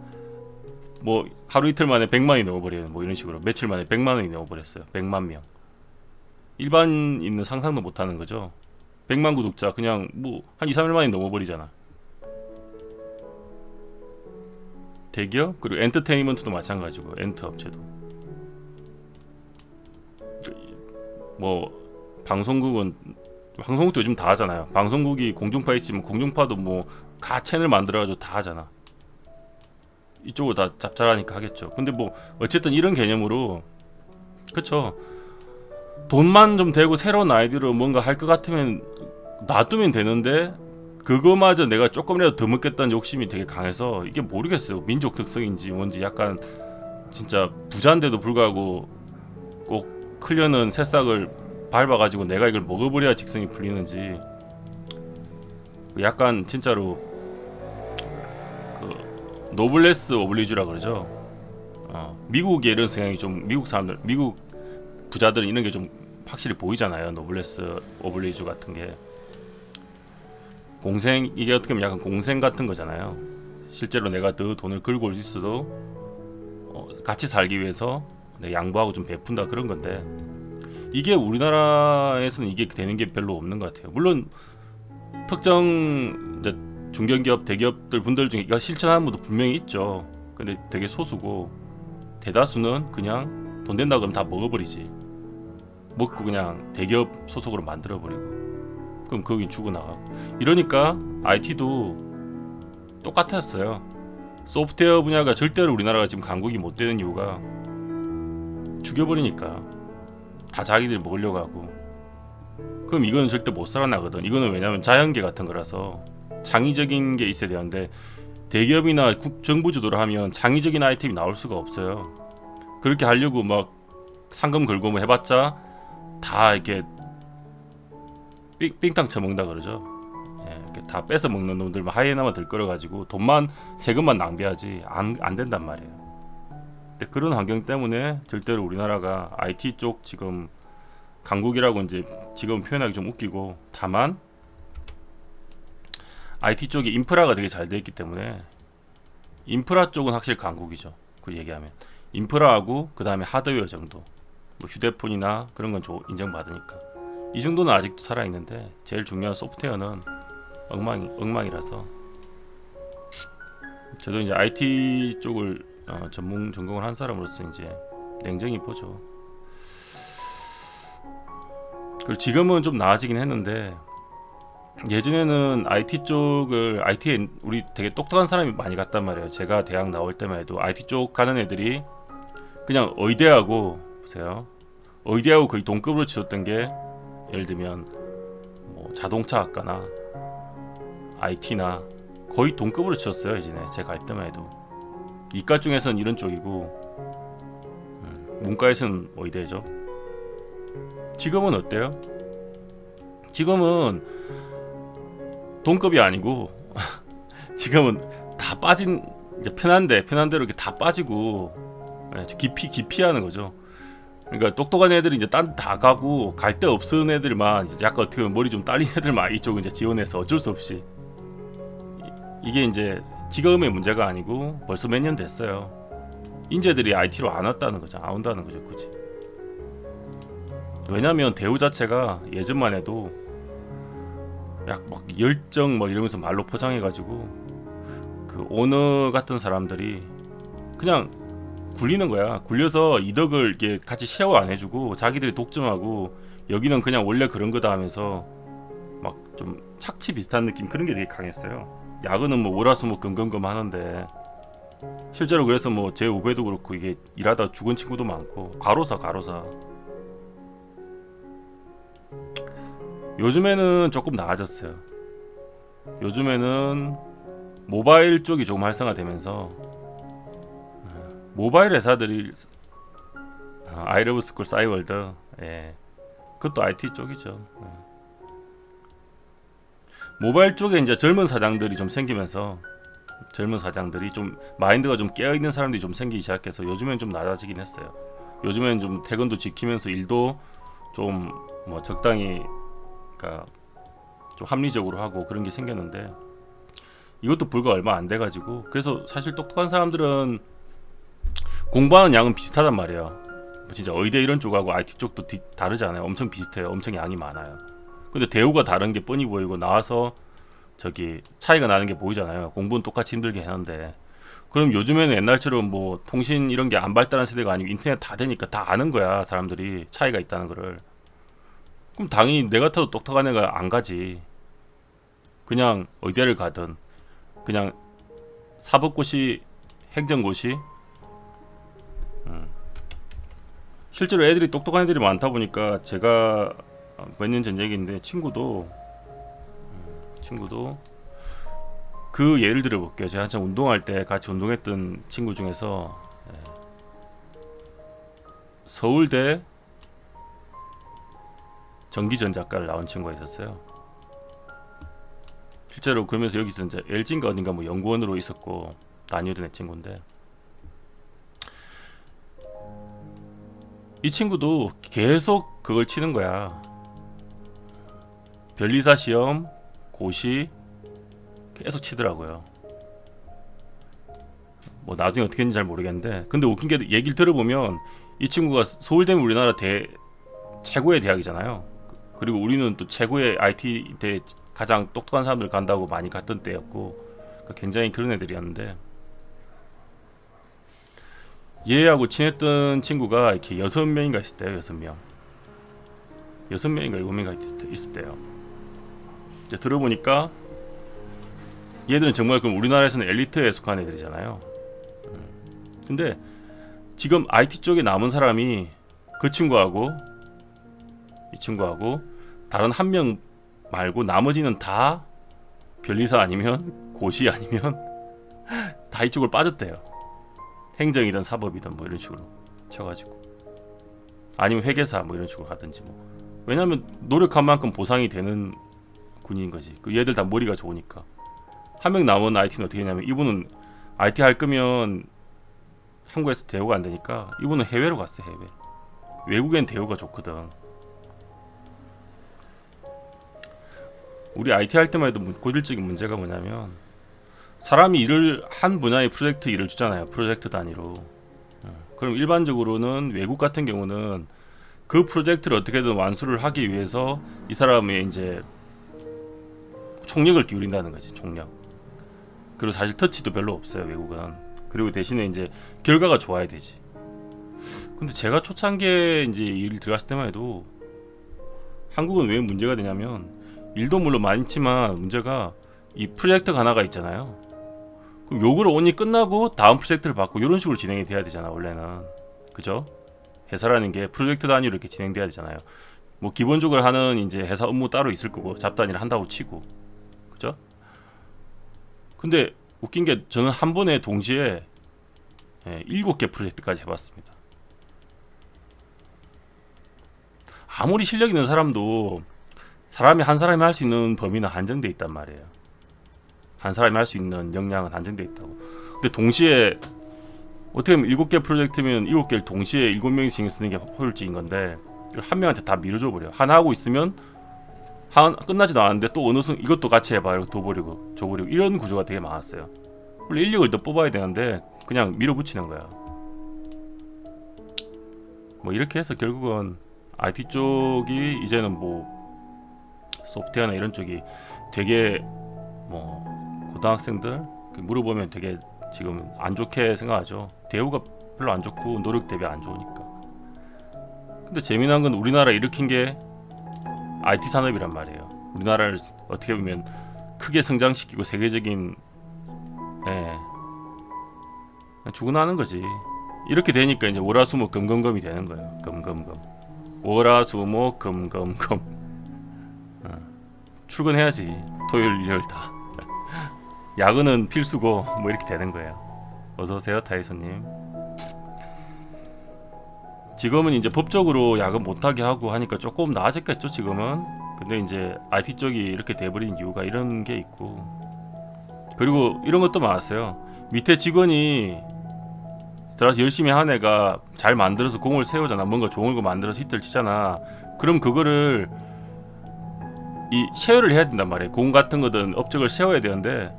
뭐 하루 이틀 만에 100만이 넘어버려요. 뭐 이런 식으로 며칠 만에 100만 원이 넘어버렸어요. 100만 명. 일반인은 상상도 못하는 거죠. 100만 구독자 그냥 뭐 한 2, 3일 만에 넘어버리잖아. 대기업 그리고 엔터테인먼트도 마찬가지고 엔터 업체도 뭐 방송국도 요즘 다 하잖아요. 방송국이 공중파 있지만 공중파도 뭐 가 채널 만들어가지고 다 하잖아. 이쪽으로 다 잡잘하니까 하겠죠. 근데 뭐 어쨌든 이런 개념으로 그쵸. 돈만 좀 되고 새로운 아이디어로 뭔가 할 것 같으면 놔두면 되는데 그거마저 내가 조금이라도 더 먹겠다는 욕심이 되게 강해서 이게 모르겠어요. 민족 특성인지 뭔지 약간 진짜 부자인데도 불구하고 꼭 크려는 새싹을 밟아가지고 내가 이걸 먹어버려야 직성이 풀리는지 약간 진짜로 그 노블레스 오블리주라 그러죠. 미국의 이런 성향이 좀 미국 사람들, 미국 부자들 이런 게 좀 확실히 보이잖아요. 노블레스 오블리주 같은 게 공생 이게 어떻게 보면 약간 공생 같은 거잖아요. 실제로 내가 더 돈을 끌고 올 수 있어도 같이 살기 위해서 내 양보하고 좀 베푼다 그런 건데 이게 우리나라에서는 이게 되는 게 별로 없는 것 같아요. 물론 특정 이제 중견기업, 대기업들 분들 중에 이거 실천하는 분도 분명히 있죠. 근데 되게 소수고 대다수는 그냥 돈 된다 그러면 다 먹어버리지. 먹고 그냥 대기업 소속으로 만들어버리고 그럼 거긴 죽어나가고 이러니까 IT도 똑같았어요. 소프트웨어 분야가 절대로 우리나라가 지금 강국이 못 되는 이유가 죽여버리니까 다 자기들이 먹으려고 하고. 그럼 이거는 절대 못 살아나거든. 이거는 왜냐면 자연계 같은 거라서 창의적인 게 있어야 되는데, 대기업이나 정부 주도를 하면 창의적인 아이템이 나올 수가 없어요. 그렇게 하려고 막 상금 걸고 뭐 해봤자 다 이렇게 삥땅 쳐먹는다 그러죠. 예, 이렇게 다 뺏어 먹는 놈들만 하이에나만 들끓어가지고 돈만 세금만 낭비하지 안 된단 말이에요. 근데 그런 환경 때문에 절대로 우리나라가 IT 쪽 지금 강국이라고 이제 지금 표현하기 좀 웃기고, 다만 IT 쪽이 인프라가 되게 잘 돼 있기 때문에 인프라 쪽은 확실히 강국이죠. 그 얘기하면 인프라하고 그 다음에 하드웨어 정도, 뭐 휴대폰이나 그런 건 인정받으니까 이 정도는 아직도 살아 있는데, 제일 중요한 소프트웨어는 엉망이라서 저도 이제 IT 쪽을 전공을 한 사람으로서 이제 냉정히 보죠. 그리고 지금은 좀 나아지긴 했는데, 예전에는 IT 쪽을 IT에 우리 되게 똑똑한 사람이 많이 갔단 말이에요. 제가 대학 나올 때만 해도 IT 쪽 가는 애들이 그냥 의대하고, 보세요, 의대하고 거의 동급으로 치렀던 게, 예를 들면 뭐 자동차 학과나 IT나 거의 동급으로 치렀어요. 예전에 제가 갈 때만 해도. 이과 중에서는 이런 쪽이고, 문과에서는 의대죠. 지금은 어때요? 지금은 동급이 아니고 지금은 다 빠진, 이제 편한 대로 이렇게 다 빠지고, 깊이 하는 거죠. 그러니까 똑똑한 애들이 이제 딴 데 다 가고, 갈 데 없은 애들만 이제 약간 어떻게 보면 머리 좀 딸린 애들만 이쪽은 이제 지원해서 어쩔 수 없이. 이게 이제 지금의 문제가 아니고 벌써 몇 년 됐어요. 인재들이 IT로 안 왔다는 거죠. 안 온다는 거죠, 굳이. 왜냐면 대우 자체가 예전만 해도 약 막 열정 뭐 이러면서 말로 포장해가지고 그 오너 같은 사람들이 그냥 굴리는 거야. 굴려서 이덕을 이렇게 같이 쉐어 안 해주고 자기들이 독점하고, 여기는 그냥 원래 그런 거다 하면서 막 좀 착취 비슷한 느낌, 그런 게 되게 강했어요. 야근은 뭐 월화수목 금금금 하는데, 실제로 그래서 뭐 제 후배도 그렇고 이게 일하다 죽은 친구도 많고, 과로사. 요즘에는 조금 나아졌어요. 요즘에는 모바일 쪽이 조금 활성화되면서 모바일 회사들이 아이러브스쿨, 싸이월드, 그것도 IT 쪽이죠. 모바일 쪽에 이제 젊은 사장들이 좀 생기면서, 젊은 사장들이 좀 마인드가 좀 깨어있는 사람들이 좀 생기기 시작해서 요즘엔 좀 낮아지긴 했어요. 요즘엔 좀 퇴근도 지키면서 일도 좀 뭐 적당히, 그러니까 좀 합리적으로 하고 그런 게 생겼는데, 이것도 불과 얼마 안 돼가지고, 그래서 사실 똑똑한 사람들은 공부하는 양은 비슷하단 말이에요. 진짜 의대 이런 쪽하고 IT 쪽도 다르지 않아요. 엄청 비슷해요. 엄청 양이 많아요. 근데 대우가 다른 게 뻔히 보이고, 나와서 저기 차이가 나는 게 보이잖아요. 공부는 똑같이 힘들게 하는데. 그럼 요즘에는 옛날처럼 뭐 통신 이런 게 안 발달한 세대가 아니고 인터넷 다 되니까 다 아는 거야. 사람들이 차이가 있다는 거를. 그럼 당연히 내 같아도 똑똑한 애가 안 가지. 그냥 의대를 가든 그냥 사법고시, 행정고시. 실제로 애들이 똑똑한 애들이 많다 보니까, 제가 몇 년 전 얘기인데, 친구도 그 예를 들어 볼게요. 제가 한참 운동할 때 같이 운동했던 친구 중에서 서울대 전기전자과를 나온 친구가 있었어요. 실제로 그러면서 여기서 이제 LG인가 어딘가 뭐 연구원으로 있었고 다니던 애 친구인데, 이 친구도 계속 그걸 치는 거야. 변리사 시험, 고시 계속 치더라고요. 뭐 나중에 어떻게 했는지 잘 모르겠는데, 근데 웃긴 게 얘기를 들어보면 이 친구가 서울대면 우리나라 최고의 대학이잖아요. 그리고 우리는 또 최고의 IT 대 가장 똑똑한 사람들 간다고 많이 갔던 때였고, 굉장히 그런 애들이었는데, 얘하고 친했던 친구가 이렇게 6명인가 있을 때요. 6명인가 7명인가 있을 때요. 이제 들어보니까 얘들은 정말 그럼 우리나라에서는 엘리트에 속한 애들이잖아요. 근데 지금 IT 쪽에 남은 사람이 그 친구하고 이 친구하고 다른 한 명 말고 나머지는 다 변리사 아니면 고시 아니면 다 이쪽으로 빠졌대요. 행정이든 사법이든 뭐 이런 식으로 쳐가지고, 아니면 회계사 뭐 이런 식으로 가든지 뭐. 왜냐면 노력한 만큼 보상이 되는 군인인 거지. 그 얘들 다 머리가 좋으니까. 한 명 남은 IT는 어떻게 했냐면, 이분은 IT 할 거면 한국에서 대우가 안 되니까 이분은 해외로 갔어요. 해외. 외국엔 대우가 좋거든. 우리 IT 할 때만 해도 고질적인 문제가 뭐냐면, 사람이 일을 한 분야의 프로젝트 일을 주잖아요. 프로젝트 단위로. 그럼 일반적으로는 외국 같은 경우는 그 프로젝트를 어떻게든 완수를 하기 위해서 이 사람의 이제 총력을 기울인다는 거지. 총력. 그리고 사실 터치도 별로 없어요, 외국은. 그리고 대신에 이제 결과가 좋아야 되지. 근데 제가 초창기에 이제 일 들어갔을 때만 해도 한국은 왜 문제가 되냐면, 일도 물론 많지만 문제가 이 프로젝트가 하나가 있잖아요. 그럼 요거를 온이 끝나고 다음 프로젝트를 받고 이런 식으로 진행이 돼야 되잖아, 원래는. 그죠? 회사라는 게 프로젝트 단위로 이렇게 진행돼야 되잖아요. 뭐 기본적으로 하는 이제 회사 업무 따로 있을 거고 잡단위를 한다고 치고. 그죠? 근데 웃긴 게, 저는 한 번에 동시에 7개 프로젝트까지 해봤습니다. 아무리 실력 있는 사람도 한 사람이 할 수 있는 범위는 한정돼 있단 말이에요. 한 사람이 할 수 있는 역량은 한정돼 있다고. 근데 동시에 어떻게 보면 7개 프로젝트면 7개를 동시에 7명이 신경 쓰는 게 효율적인 건데, 한 명한테 다 밀어줘 버려. 하나 하고 있으면 끝나지도 않았는데 또 어느 순간 이것도 같이 해봐 이러고 줘버리고 이런 구조가 되게 많았어요. 원래 인력을 더 뽑아야 되는데 그냥 밀어붙이는 거야. 뭐 이렇게 해서 결국은 IT 쪽이 이제는 뭐 소프트웨어나 이런 쪽이 되게 뭐 고등학생들 물어보면 되게 지금 안 좋게 생각하죠. 대우가 별로 안 좋고 노력 대비 안 좋으니까. 근데 재미난 건 우리나라 일으킨 게 IT 산업이란 말이에요. 우리나라를 어떻게 보면 크게 성장시키고 세계적인 죽어나는 거지. 이렇게 되니까 이제 월화수목 금금금이 되는 거예요. 금금금. 월화수목 금금금. 출근해야지. 토요일 일요일 다. 야근은 필수고 뭐 이렇게 되는 거예요. 어서 오세요, 타이소님. 지금은 이제 법적으로 야근 못하게 하고 하니까 조금 나아졌겠죠, 지금은. 근데 이제 IT 쪽이 이렇게 돼버린 이유가 이런 게 있고, 그리고 이런 것도 많았어요. 밑에 직원이 들어서 열심히 한 애가 잘 만들어서 공을 세우잖아. 뭔가 좋은 거 만들어서 히트를 치잖아. 그럼 그거를 이 쉐어를 해야 된단 말이에요. 공 같은 거든 업적을 세워야 되는데,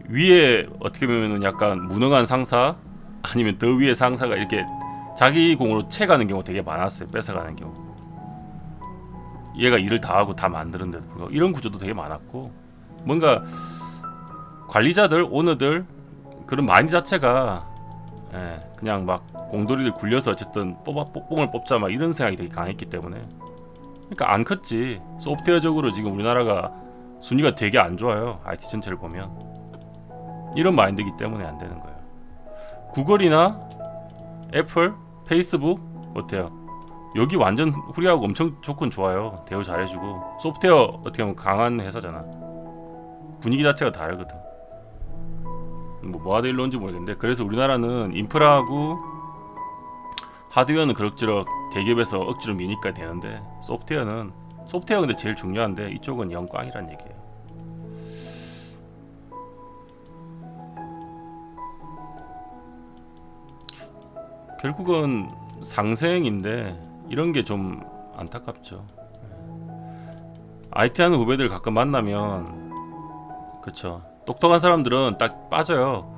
위에 어떻게 보면 약간 무능한 상사 아니면 더 위에 상사가 이렇게 자기 공으로 채가는 경우 되게 많았어요. 뺏어가는 경우. 얘가 일을 다 하고 다 만드는데도 불구하고 이런 구조도 되게 많았고, 뭔가 관리자들, 오너들 그런 마인드 자체가 그냥 막 공돌이들 굴려서 어쨌든 뽕을 뽑자 막 이런 생각이 되게 강했기 때문에, 그러니까 안 컸지. 소프트웨어적으로 지금 우리나라가 순위가 되게 안 좋아요. IT 전체를 보면 이런 마인드이기 때문에 안 되는 거예요. 구글이나 애플, 페이스북 어때요? 여기 완전 후리하고 엄청 조건 좋아요. 대우 잘해주고 소프트웨어 어떻게 보면 강한 회사잖아. 분위기 자체가 다르거든. 뭐 하다 일로 온지 모르겠는데, 그래서 우리나라는 인프라하고 하드웨어는 그럭저럭 대기업에서 억지로 미니까 되는데, 소프트웨어 근데 제일 중요한데 이쪽은 영광이란 얘기예요. 결국은 상생인데 이런 게 좀 안타깝죠. IT 하는 후배들 가끔 만나면, 그쵸, 똑똑한 사람들은 딱 빠져요.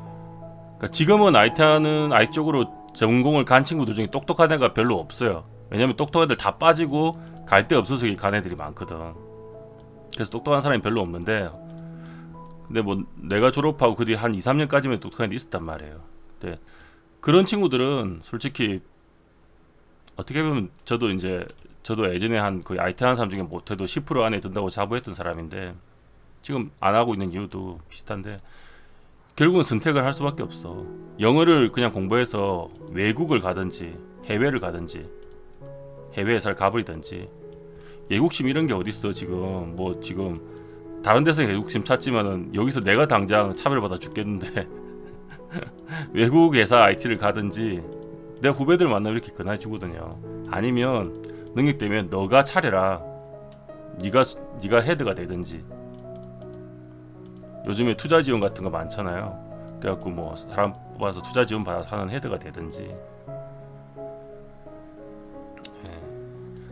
그러니까 지금은 IT 쪽으로 전공을 간 친구들 중에 똑똑한 애가 별로 없어요. 왜냐면 똑똑한 애들 다 빠지고 갈 데 없어서 간 애들이 많거든. 그래서 똑똑한 사람이 별로 없는데, 근데 뭐 내가 졸업하고 그 뒤에 한 2, 3년까지만 똑똑한 애들이 있었단 말이에요. 근데 그런 친구들은 솔직히 어떻게 보면 저도 예전에 한 거의 IT 하는 사람 중에 못해도 10% 안에 든다고 자부했던 사람인데, 지금 안 하고 있는 이유도 비슷한데 결국은 선택을 할 수밖에 없어. 영어를 그냥 공부해서 외국을 가든지 해외를 가든지 해외 회사를 가버리든지. 애국심 이런 게 어딨어. 지금 뭐 지금 다른 데서 애국심 찾지만은 여기서 내가 당장 차별받아 죽겠는데 외국 회사 IT를 가든지. 내 후배들 만나면 이렇게 근해주거든요. 아니면 능력되면 너가 차려라. 네가 헤드가 되든지. 요즘에 투자 지원 같은 거 많잖아요. 그래갖고 뭐 사람 뽑아서 투자 지원 받아서 하는 헤드가 되든지.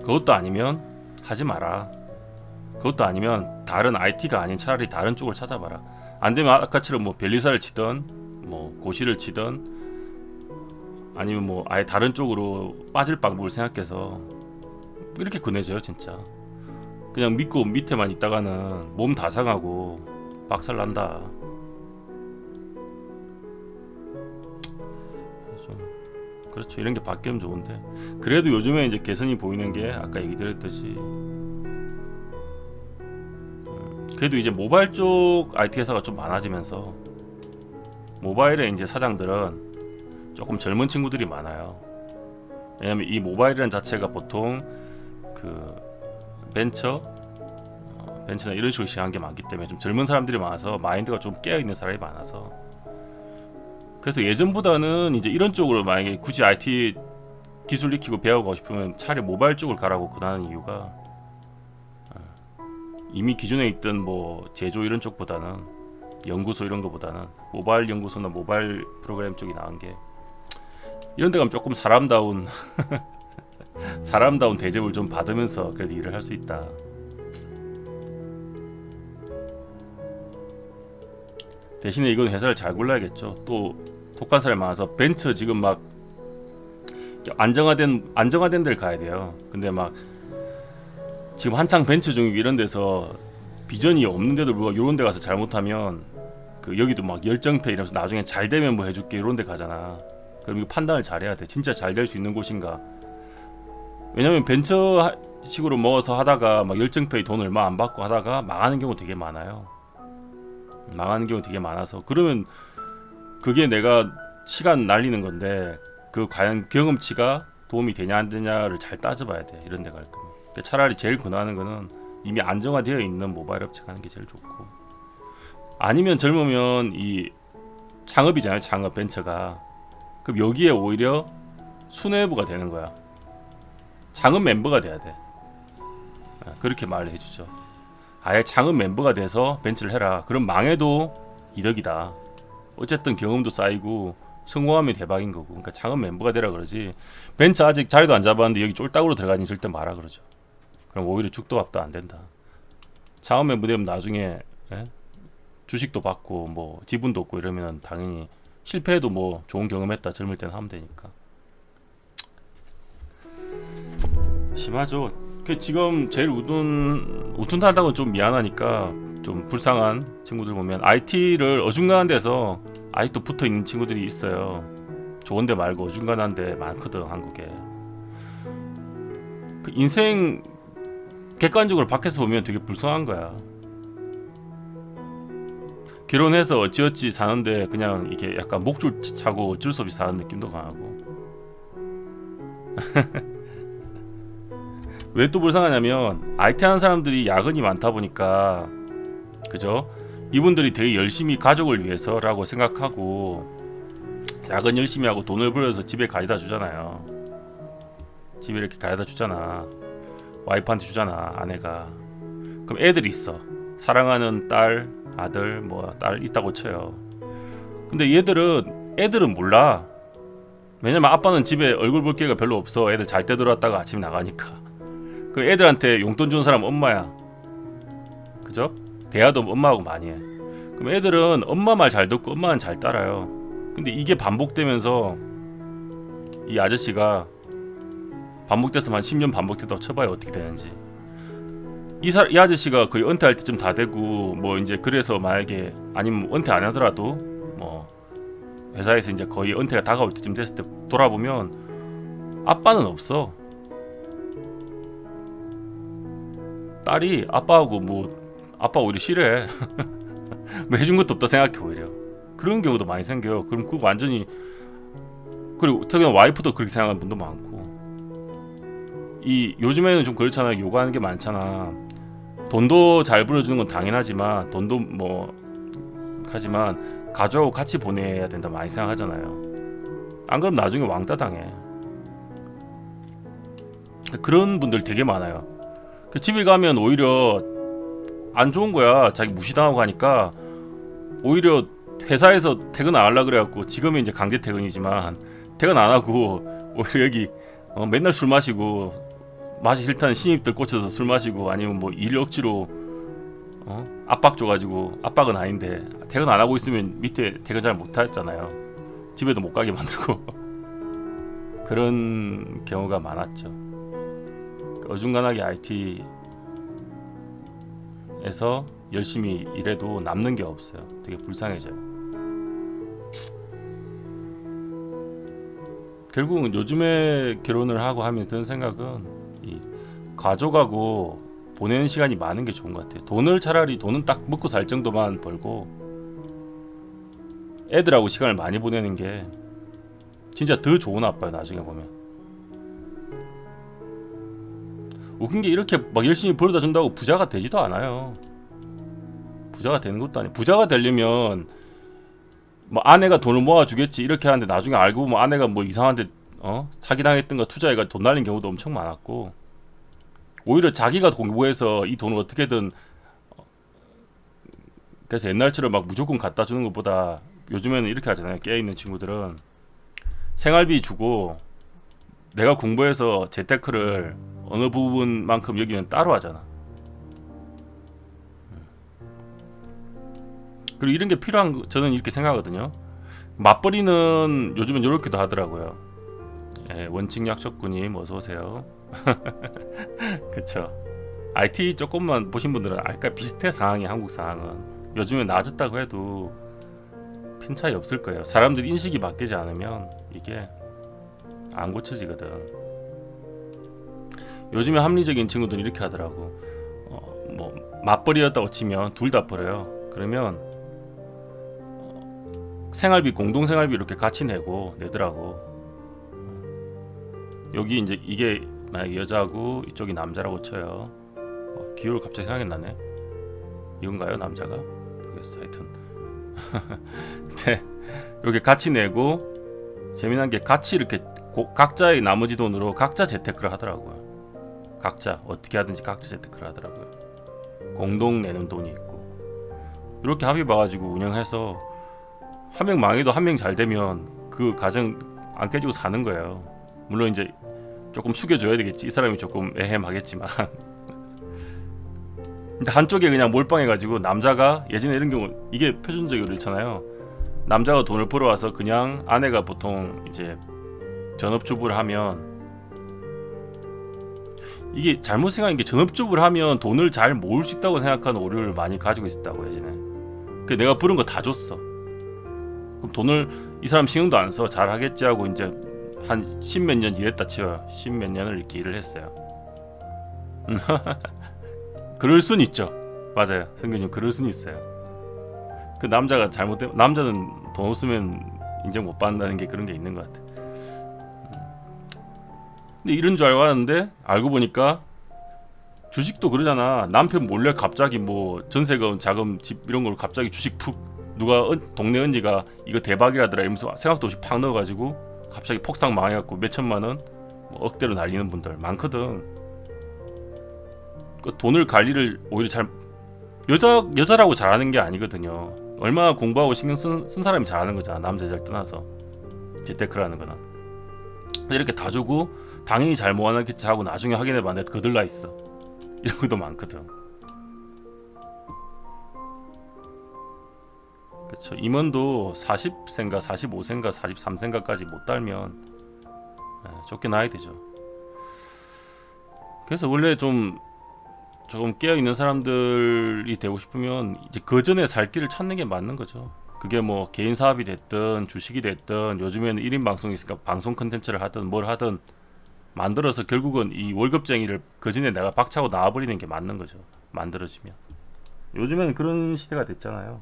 그것도 아니면 하지 마라. 그것도 아니면 다른 IT가 아닌 차라리 다른 쪽을 찾아봐라. 안 되면 아까처럼 뭐 변리사를 치던 뭐 고시를 치던 아니면 뭐 아예 다른 쪽으로 빠질 방법을 생각해서. 이렇게 권해져요 진짜. 그냥 믿고 밑에만 있다가는 몸 다 상하고 박살 난다. 그렇죠. 이런 게 바뀌면 좋은데. 그래도 요즘에 이제 개선이 보이는 게 아까 얘기 드렸듯이 그래도 이제 모바일 쪽 IT 회사가 좀 많아지면서 모바일의 이제 사장들은 조금 젊은 친구들이 많아요. 왜냐면 이 모바일이라는 자체가 보통 그 벤처나 이런 식으로 시작한 게 많기 때문에 좀 젊은 사람들이 많아서 마인드가 좀 깨어있는 사람이 많아서. 그래서 예전보다는 이제 이런 쪽으로 만약에 굳이 IT 기술 익히고 배워가고 싶으면 차라리 모바일 쪽을 가라고 권하는 이유가 이미 기존에 있던 뭐 제조 이런 쪽보다는 연구소 이런 거보다는 모바일 연구소나 모바일 프로그램 쪽이 나은 게 이런 데 가면 조금 사람다운 사람다운 대접을 좀 받으면서 그래도 일을 할 수 있다. 대신에 이건 회사를 잘 골라야겠죠. 또 독한 사람이 많아서 벤처 지금 막 안정화된 데를 가야 돼요. 근데 막 지금 한창 벤처 중이고 이런 데서 비전이 없는데도 불구하고 이런 데 가서 잘못하면 그 여기도 막 열정페 이러면서 나중에 잘 되면 뭐 해줄게 이런 데 가잖아. 그럼 이거 판단을 잘해야 돼. 진짜 잘 될 수 있는 곳인가. 왜냐면 벤처 식으로 먹어서 하다가 막 열정페이 돈 얼마 안 받고 하다가 망하는 경우 되게 많아요. 망하는 경우 되게 많아서 그러면 그게 내가 시간 날리는 건데 그 과연 경험치가 도움이 되냐 안 되냐를 잘 따져봐야 돼. 이런 데 갈 거면. 그러니까 차라리 제일 권하는 거는 이미 안정화되어 있는 모바일 업체 가는 게 제일 좋고. 아니면 젊으면 이 창업이잖아요. 창업 벤처가. 그럼 여기에 오히려 수뇌부가 되는 거야. 창업 멤버가 돼야 돼. 그렇게 말을 해주죠. 아예 창업 멤버가 돼서 벤처를 해라. 그럼 망해도 이득이다. 어쨌든 경험도 쌓이고 성공하면 대박인 거고. 그러니까 창업 멤버가 되라 그러지. 벤처 아직 자리도 안 잡았는데 여기 쫄딱으로 들어가니 절대 마라 그러죠. 그럼 오히려 죽도 밥도 안 된다. 창업 멤버 되면 나중에 주식도 받고 뭐 지분도 없고 이러면 당연히 실패해도 뭐 좋은 경험했다 젊을 때는 하면 되니까. 심하죠. 그 지금 제일 우둔하다고 좀 미안하니까 좀 불쌍한 친구들 보면 IT를 어중간한 데서 아직도 붙어 있는 친구들이 있어요. 좋은 데 말고 어중간한 데 많거든 한국에. 그 인생 객관적으로 밖에서 보면 되게 불쌍한 거야. 결혼해서 어찌어찌 사는데 그냥 이게 약간 목줄 차고 어쩔 수 없이 사는 느낌도 강하고. 왜 또 불쌍하냐면 IT 하는 사람들이 야근이 많다 보니까 그죠? 이분들이 되게 열심히 가족을 위해서라고 생각하고 야근 열심히 하고 돈을 벌어서 집에 가져다 주잖아요. 집에 이렇게 가져다 주잖아. 와이프한테 주잖아 아내가. 그럼 애들이 있어. 사랑하는 딸, 아들, 뭐 딸 있다고 쳐요. 근데 애들은 몰라. 왜냐면 아빠는 집에 얼굴 볼 기회가 별로 없어. 애들 잘 때 들어왔다가 아침에 나가니까. 그 애들한테 용돈 주는 사람은 엄마야. 그죠? 대화도 엄마하고 많이 해. 그럼 애들은 엄마 말 잘 듣고 엄마는 잘 따라요. 근데 이게 반복되면서 이 아저씨가 반복돼서 한 10년 반복됐다고 쳐봐요 어떻게 되는지. 이 아저씨가 거의 은퇴할 때쯤 다 되고 뭐 이제 그래서 만약에 아니면 은퇴 안 하더라도 뭐 회사에서 이제 거의 은퇴가 다가올 때쯤 됐을 때 돌아보면 아빠는 없어. 딸이 아빠하고 뭐 아빠 오히려 싫어해. 뭐 해준 것도 없다 생각해 오히려. 그런 경우도 많이 생겨요. 그럼 그거 완전히, 그리고 특히나 와이프도 그렇게 생각하는 분도 많고. 이 요즘에는 좀 그렇잖아요. 요구하는 게 많잖아. 돈도 잘 불어주는 건 당연하지만, 돈도 뭐 하지만 가족하고 같이 보내야 된다 많이 생각하잖아요. 안 그러면 나중에 왕따 당해. 그런 분들 되게 많아요. 그 집에 가면 오히려 안 좋은 거야. 자기 무시당하고 가니까 오히려 회사에서 퇴근 안 하려고 그래갖고, 지금은 이제 강제 퇴근이지만 퇴근 안 하고 오히려 여기 맨날 술 마시고, 마시 싫다는 신입들 꽂혀서 술 마시고, 아니면 뭐 일 억지로 압박 줘가지고, 압박은 아닌데 퇴근 안 하고 있으면 밑에 퇴근 잘 못하잖아요. 집에도 못 가게 만들고. 그런 경우가 많았죠. 어중간하게 IT에서 열심히 일해도 남는 게 없어요. 되게 불쌍해져요. 결국은 요즘에 결혼을 하고 하면 드는 생각은, 이 가족하고 보내는 시간이 많은 게 좋은 것 같아요. 차라리 돈은 딱 먹고 살 정도만 벌고 애들하고 시간을 많이 보내는 게 진짜 더 좋은 아빠예요. 나중에 보면. 웃긴 게, 이렇게 막 열심히 벌어다 준다고 부자가 되지도 않아요. 부자가 되는 것도 아니에요. 부자가 되려면 뭐 아내가 돈을 모아주겠지 이렇게 하는데, 나중에 알고 보면 아내가 뭐 이상한데 사기당했던 거 투자해가 돈 날린 경우도 엄청 많았고, 오히려 자기가 공부해서 이 돈을 어떻게든, 그래서 옛날처럼 막 무조건 갖다 주는 것보다 요즘에는 이렇게 하잖아요. 깨어있는 친구들은 생활비 주고 내가 공부해서 재테크를 어느 부분만큼 여기는 따로 하잖아. 그리고 이런 게 필요한, 저는 이렇게 생각하거든요. 맞벌이는 요즘은 이렇게도 하더라고요. 예, 원칙 약속군님 어서 오세요. 그쵸. IT 조금만 보신 분들은 알까, 비슷해. 상황이, 한국 상황은 요즘에 나아졌다고 해도 큰 차이 없을 거예요. 사람들 인식이 바뀌지 않으면 이게 안 고쳐지거든. 요즘에 합리적인 친구들은 이렇게 하더라고. 뭐 맞벌이였다고 치면 둘 다 벌어요. 그러면 생활비, 공동 생활비 이렇게 같이 내더라고. 여기 이제 이게 만약에 여자고 이쪽이 남자라고 쳐요. 기호를 갑자기 생각이 나네. 이건가요, 남자가? 모르겠어. 하여튼 네, 이렇게 같이 내고, 재미난 게 같이 이렇게 각자의 나머지 돈으로 각자 재테크를 하더라고요. 각자 어떻게 하든지 각자 재테크를 하더라고요. 공동 내는 돈이 있고, 이렇게 합의 봐가지고 운영해서 한 명 망해도 한 명 잘 되면 그 가정 안 깨지고 사는 거예요. 물론 이제 조금 숙여줘야 되겠지. 이 사람이 조금 애매하겠지만. 근데 한쪽에 그냥 몰빵해가지고, 남자가 예전에 이런 경우, 이게 표준적으로 그렇잖아요. 남자가 돈을 벌어와서 그냥 아내가 보통 이제 전업주부를 하면, 이게 잘못 생각한 게, 전업주부를 하면 돈을 잘 모을 수 있다고 생각하는 오류를 많이 가지고 있었다고 예전에. 그 내가 벌은 거 다 줬어. 그럼 돈을 이 사람 신경도 안 써. 잘 하겠지 하고 이제 한 10몇 년 일했다 치워요. 10몇 년을 이렇게 일을 했어요. 그럴 순 있죠. 맞아요. 성규님, 그럴 순 있어요. 그 남자가 잘못되면, 남자는 돈 없으면 인정 못 받는다는 게 그런 게 있는 것 같아. 근데 이런 줄 알고 하는데, 알고 보니까 주식도 그러잖아. 남편 몰래 갑자기 뭐 전세금, 자금, 집 이런 걸 갑자기 주식 푹, 누가 동네 언니가 이거 대박이라더라 이러면서 생각도 없이 팍 넣어가지고 갑자기 폭삭 망해갖고 몇 천만 원, 뭐 억대로 날리는 분들 많거든. 그 돈을 관리를 오히려 잘, 여자라고 잘하는 게 아니거든요. 얼마나 공부하고 신경 쓴 사람이 잘하는 거잖아. 남자 여자를 떠나서 재테크를 하는 거는. 이렇게 다 주고 당연히 잘 모아놨겠지 하고 나중에 확인해봐, 내가 거들나 있어. 이런 것도 많거든. 그렇죠. 임원도 40세인가 45세인가 43세인가까지 못 달면 쫓겨나야 되죠. 그래서 원래 조금 깨어있는 사람들이 되고 싶으면 이제 그 전에 살 길을 찾는 게 맞는 거죠. 그게 뭐 개인 사업이 됐든 주식이 됐든, 요즘에는 1인 방송이 있으니까 방송 컨텐츠를 하든 뭘 하든 만들어서 결국은 이 월급쟁이를 그 전에 내가 박차고 나와버리는 게 맞는 거죠. 만들어지면. 요즘에는 그런 시대가 됐잖아요.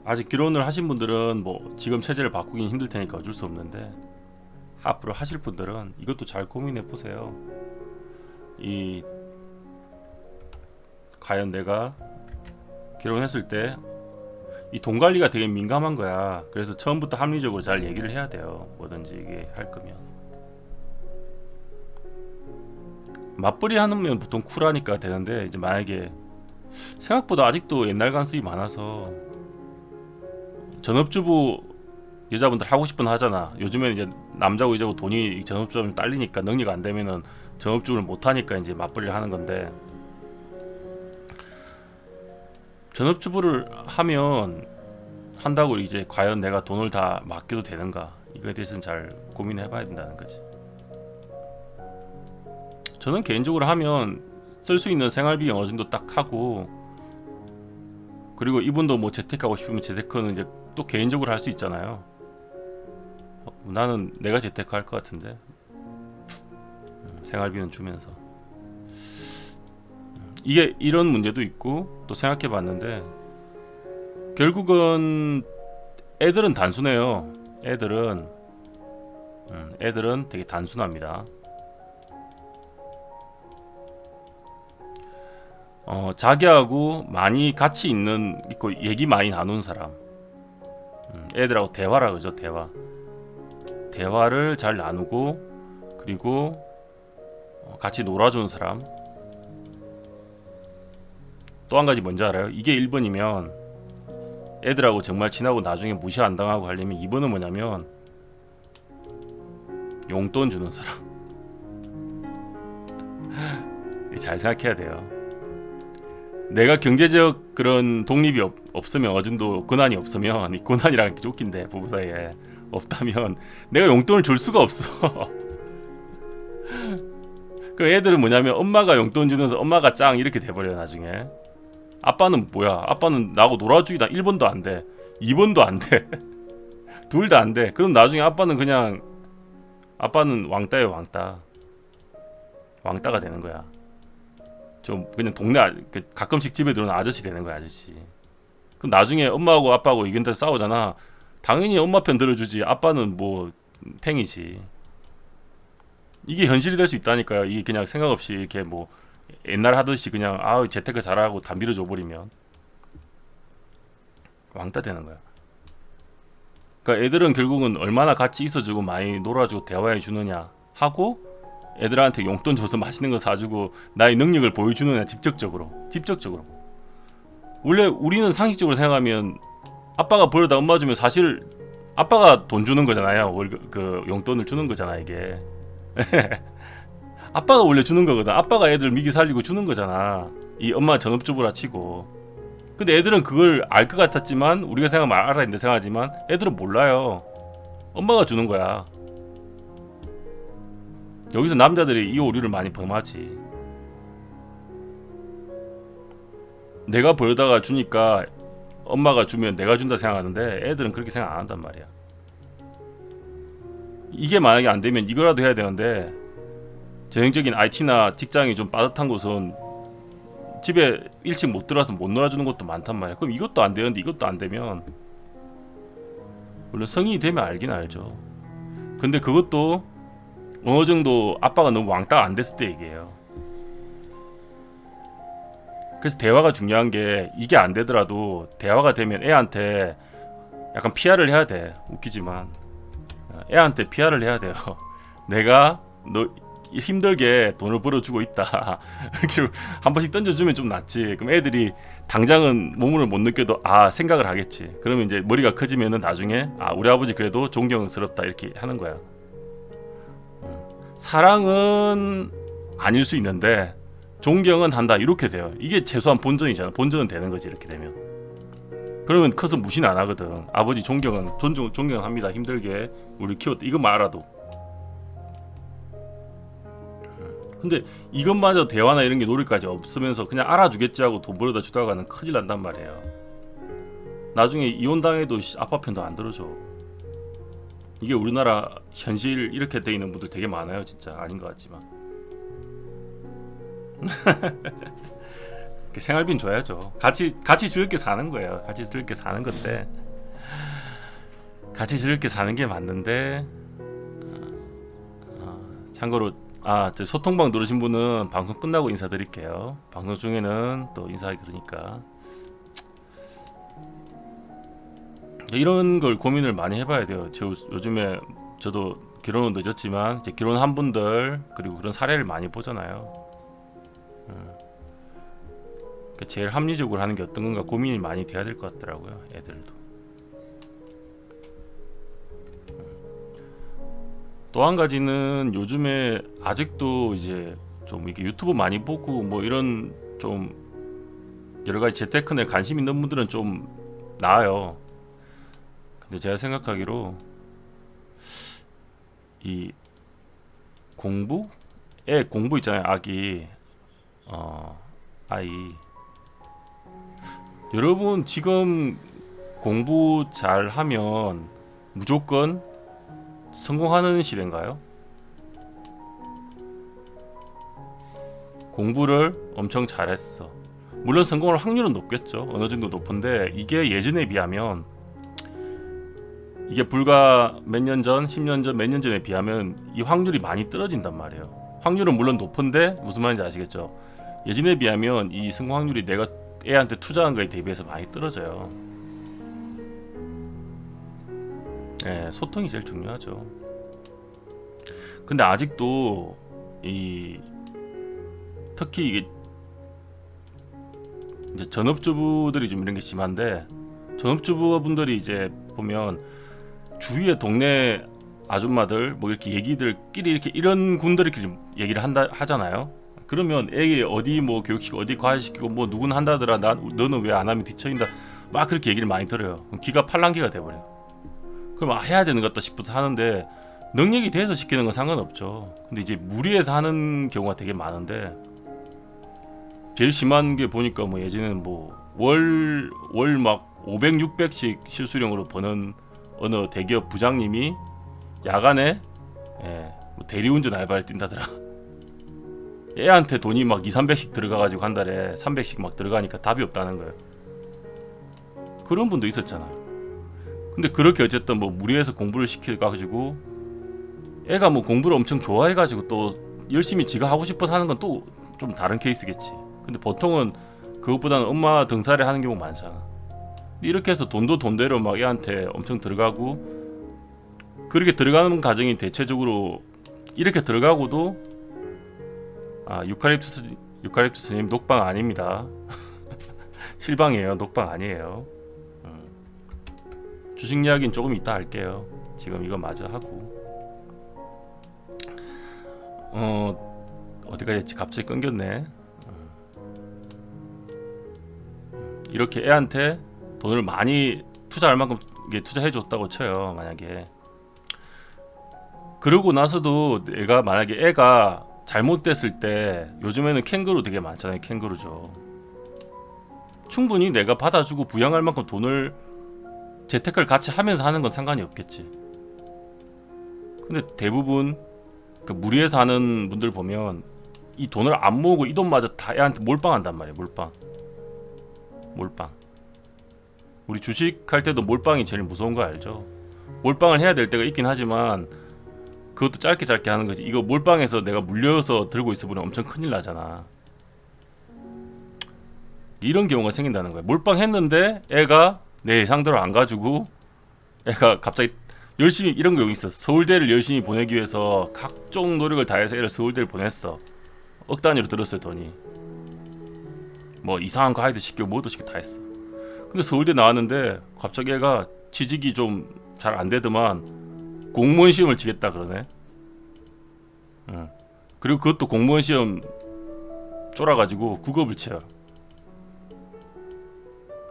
아직 결혼을 하신 분들은 뭐 지금 체제를 바꾸긴 힘들 테니까 어쩔 수 없는데, 앞으로 하실 분들은 이것도 잘 고민해 보세요. 이 과연 내가 결혼했을 때 이 돈 관리가 되게 민감한 거야. 그래서 처음부터 합리적으로 잘 얘기를 해야 돼요. 뭐든지 이게 할 거면. 맞벌이 하면 보통 쿨하니까 되는데, 이제 만약에 생각보다 아직도 옛날 관습이 많아서, 전업주부 여자분들 하고 싶은 하잖아. 요즘에는 이제 남자고 여자고 돈이 전업주부면 딸리니까, 능력 안 되면은 전업주부를 못 하니까 이제 맞벌이를 하는 건데, 전업주부를 하면 한다고 이제 과연 내가 돈을 다 맡겨도 되는가, 이거에 대해서는 잘 고민해 봐야 된다는 거지. 저는 개인적으로 하면 쓸 수 있는 생활비 어느 정도 딱 하고, 그리고 이분도 뭐 재테크하고 싶으면 재테크는 이제 또 개인적으로 할 수 있잖아요. 나는 내가 재테크 할 것 같은데, 생활비는 주면서. 이게 이런 문제도 있고, 또 생각해 봤는데, 결국은 애들은 단순해요. 애들은 되게 단순합니다. 자기하고 많이 같이 있고 얘기 많이 나누는 사람, 애들하고 대화라 그러죠. 대화를 잘 나누고, 그리고 같이 놀아주는 사람. 또 한 가지 뭔지 알아요? 이게 1번이면 애들하고 정말 친하고 나중에 무시 안 당하고 하려면, 2번은 뭐냐면 용돈 주는 사람. 잘 생각해야 돼요. 내가 경제적 그런 독립이 없으면, 어느 정도 권한이 없으면, 이 권한이라는 게 웃긴데 부부 사이에 없다면 내가 용돈을 줄 수가 없어. 그 애들은 뭐냐면 엄마가 용돈 주면서 엄마가 짱 이렇게 돼버려요. 나중에 아빠는 뭐야? 아빠는 나하고 놀아주기다 1번도 안 돼, 2번도 안 돼, 둘 다 안 돼. 그럼 나중에 아빠는 왕따예요. 왕따가 되는 거야. 좀 그냥 동네 가끔씩 집에 들어오는 아저씨 되는 거야, 아저씨. 그럼 나중에 엄마하고 아빠하고 의견대로 싸우잖아. 당연히 엄마 편 들어주지, 아빠는 뭐 팽이지. 이게 현실이 될 수 있다니까요. 이게 그냥 생각 없이 이렇게 뭐 옛날 하듯이 그냥 재테크 잘하고 다 밀어줘 버리면 왕따 되는 거야. 그러니까 애들은 결국은 얼마나 같이 있어주고 많이 놀아주고 대화해 주느냐 하고, 애들한테 용돈 줘서 맛있는 거 사주고 나의 능력을 보여주느냐, 직접적으로. 원래 우리는 상식적으로 생각하면 아빠가 벌어다 엄마 주면 사실 아빠가 돈 주는 거잖아요. 그 용돈을 주는 거잖아, 이게. 아빠가 원래 주는 거거든. 아빠가 애들 미기 살리고 주는 거잖아, 이 엄마 전업주부라 치고. 근데 애들은 그걸 알 것 같았지만, 우리가 생각하면 알아야 된다 생각하지만 애들은 몰라요. 엄마가 주는 거야. 여기서 남자들이 이 오류를 많이 범하지. 내가 벌다가 주니까 엄마가 주면 내가 준다 생각하는데, 애들은 그렇게 생각 안 한단 말이야. 이게 만약에 안 되면 이거라도 해야 되는데, 전형적인 IT나 직장이 좀 빠듯한 곳은 집에 일찍 못 들어와서 못 놀아주는 것도 많단 말이야. 그럼 이것도 안 되는데 이것도 안 되면, 물론 성인이 되면 알긴 알죠. 근데 그것도 어느 정도 아빠가 너무 왕따가 안 됐을 때 얘기해요. 그래서 대화가 중요한 게, 이게 안 되더라도 대화가 되면 애한테 약간 PR을 해야 돼. 웃기지만 애한테 PR을 해야 돼요. 내가 너 힘들게 돈을 벌어주고 있다. 한 번씩 던져주면 좀 낫지. 그럼 애들이 당장은 몸으로 못 느껴도 생각을 하겠지. 그러면 이제 머리가 커지면은 나중에 우리 아버지 그래도 존경스럽다 이렇게 하는 거야. 사랑은 아닐 수 있는데 존경은 한다, 이렇게 돼요. 이게 최소한 본전이잖아. 본전은 되는 거지, 이렇게 되면. 그러면 커서 무시는 안 하거든. 아버지 존경은 합니다. 힘들게 우리 키웠다, 이것만 알아도. 근데 이것마저 대화나 이런 게 노력까지 없으면서 그냥 알아주겠지 하고 돈 벌어다 주다가는 큰일 난단 말이에요. 나중에 이혼당해도 아빠 편도 안 들어줘. 이게 우리나라 현실 이렇게 돼 있는 분들 되게 많아요. 진짜 아닌 것 같지만. 생활비는 줘야죠. 같이 즐겁게 사는 거예요. 같이 즐겁게 사는 건데, 같이 즐겁게 사는 게 맞는데, 참고로 저 소통방 누르신 분은 방송 끝나고 인사드릴게요. 방송 중에는 또 인사하기 그러니까 이런 걸 고민을 많이 해봐야 돼요. 요즘에 저도 결혼은 늦었지만 이제 결혼한 분들 그리고 그런 사례를 많이 보잖아요. 그러니까 제일 합리적으로 하는 게 어떤 건가 고민이 많이 돼야 될 것 같더라고요. 애들도. 또 한 가지는 요즘에 아직도 이제 좀 이렇게 유튜브 많이 보고 뭐 이런 좀 여러 가지 재테크에 관심 있는 분들은 좀 나아요. 근데 제가 생각하기로 이 공부 있잖아요. 아이 여러분 지금 공부 잘 하면 무조건 성공하는 시대인가요? 공부를 엄청 잘했어. 물론 성공할 확률은 높겠죠. 어느 정도 높은데 이게 예전에 비하면 이게 불과 몇 년 전, 10년 전, 몇 년 전에 비하면 이 확률이 많이 떨어진단 말이에요. 확률은 물론 높은데 무슨 말인지 아시겠죠? 예전에 비하면 이 성공 확률이 내가 애한테 투자한 거에 대비해서 많이 떨어져요. 네, 소통이 제일 중요하죠. 근데 아직도 특히 이게 이제 전업주부들이 좀 이런 게 심한데, 전업주부분들이 이제 보면 주위의 동네 아줌마들 뭐 이렇게 얘기들끼리 이렇게 이런 군들끼리 얘기를 하잖아요. 그러면 애 어디 뭐 교육시키고 어디 과외시키고 뭐 누군 한다더라, 너는 왜 안 하면 뒤처진다, 막 그렇게 얘기를 많이 들어요. 기가 팔랑기가 돼버려요. 그럼 해야 되는 것 같다 싶어서 하는데 능력이 돼서 시키는 건 상관없죠. 근데 이제 무리해서 하는 경우가 되게 많은데, 제일 심한 게 보니까 뭐 예전에는 뭐 월 막 500, 600씩 실수령으로 버는 어느 대기업 부장님이 야간에 뭐 대리운전 알바를 뛴다더라. 애한테 돈이 막 2, 300씩 들어가가지고 한 달에 300씩 막 들어가니까 답이 없다는 거예요. 그런 분도 있었잖아요. 근데 그렇게 어쨌든 뭐 무리해서 공부를 시켜가지고 애가 뭐 공부를 엄청 좋아해가지고 또 열심히 지가 하고 싶어서 하는 건 또 좀 다른 케이스겠지. 근데 보통은 그것보다는 엄마 등살이 하는 경우 많잖아. 이렇게 해서 돈도 돈대로 막 애한테 엄청 들어가고, 그렇게 들어가는 과정이 대체적으로 이렇게 들어가고도 유칼립투스님 녹방 아닙니다. 실방이에요. 녹방 아니에요. 주식 이야기는 조금 이따 할게요. 지금 이거 마저 하고 어디까지 했지? 갑자기 끊겼네. 이렇게 애한테 돈을 많이 투자할 만큼 투자해줬다고 쳐요. 만약에 그러고 나서도 내가 만약에 애가 잘못됐을 때, 요즘에는 캥거루 되게 많잖아요. 캥거루죠. 충분히 내가 받아주고 부양할 만큼 돈을 재테크를 같이 하면서 하는 건 상관이 없겠지. 근데 대부분 그 무리해서 하는 분들 보면 이 돈을 안 모으고 이 돈마저 다 애한테 몰빵한단 말이에요. 몰빵. 우리 주식 할 때도 몰빵이 제일 무서운 거 알죠? 몰빵을 해야 될 때가 있긴 하지만 그것도 짧게 하는 거지. 이거 몰빵해서 내가 물려서 들고 있어보면 엄청 큰일 나잖아. 이런 경우가 생긴다는 거야. 몰빵했는데 애가 내 예상대로 안 가지고, 애가 갑자기 열심히, 이런 경우 있어. 서울대를 열심히 보내기 위해서 각종 노력을 다해서 애를 서울대를 보냈어. 억 단위로 들었어요. 돈이 뭐 이상한 과외도 시키고 뭐도 시키고 다 했어. 근데 서울대 나왔는데 갑자기 애가 취직이 좀 잘 안 되더만 공무원 시험을 치겠다 그러네. 그리고 그것도 공무원 시험 쫄아가지고 국업을 채워.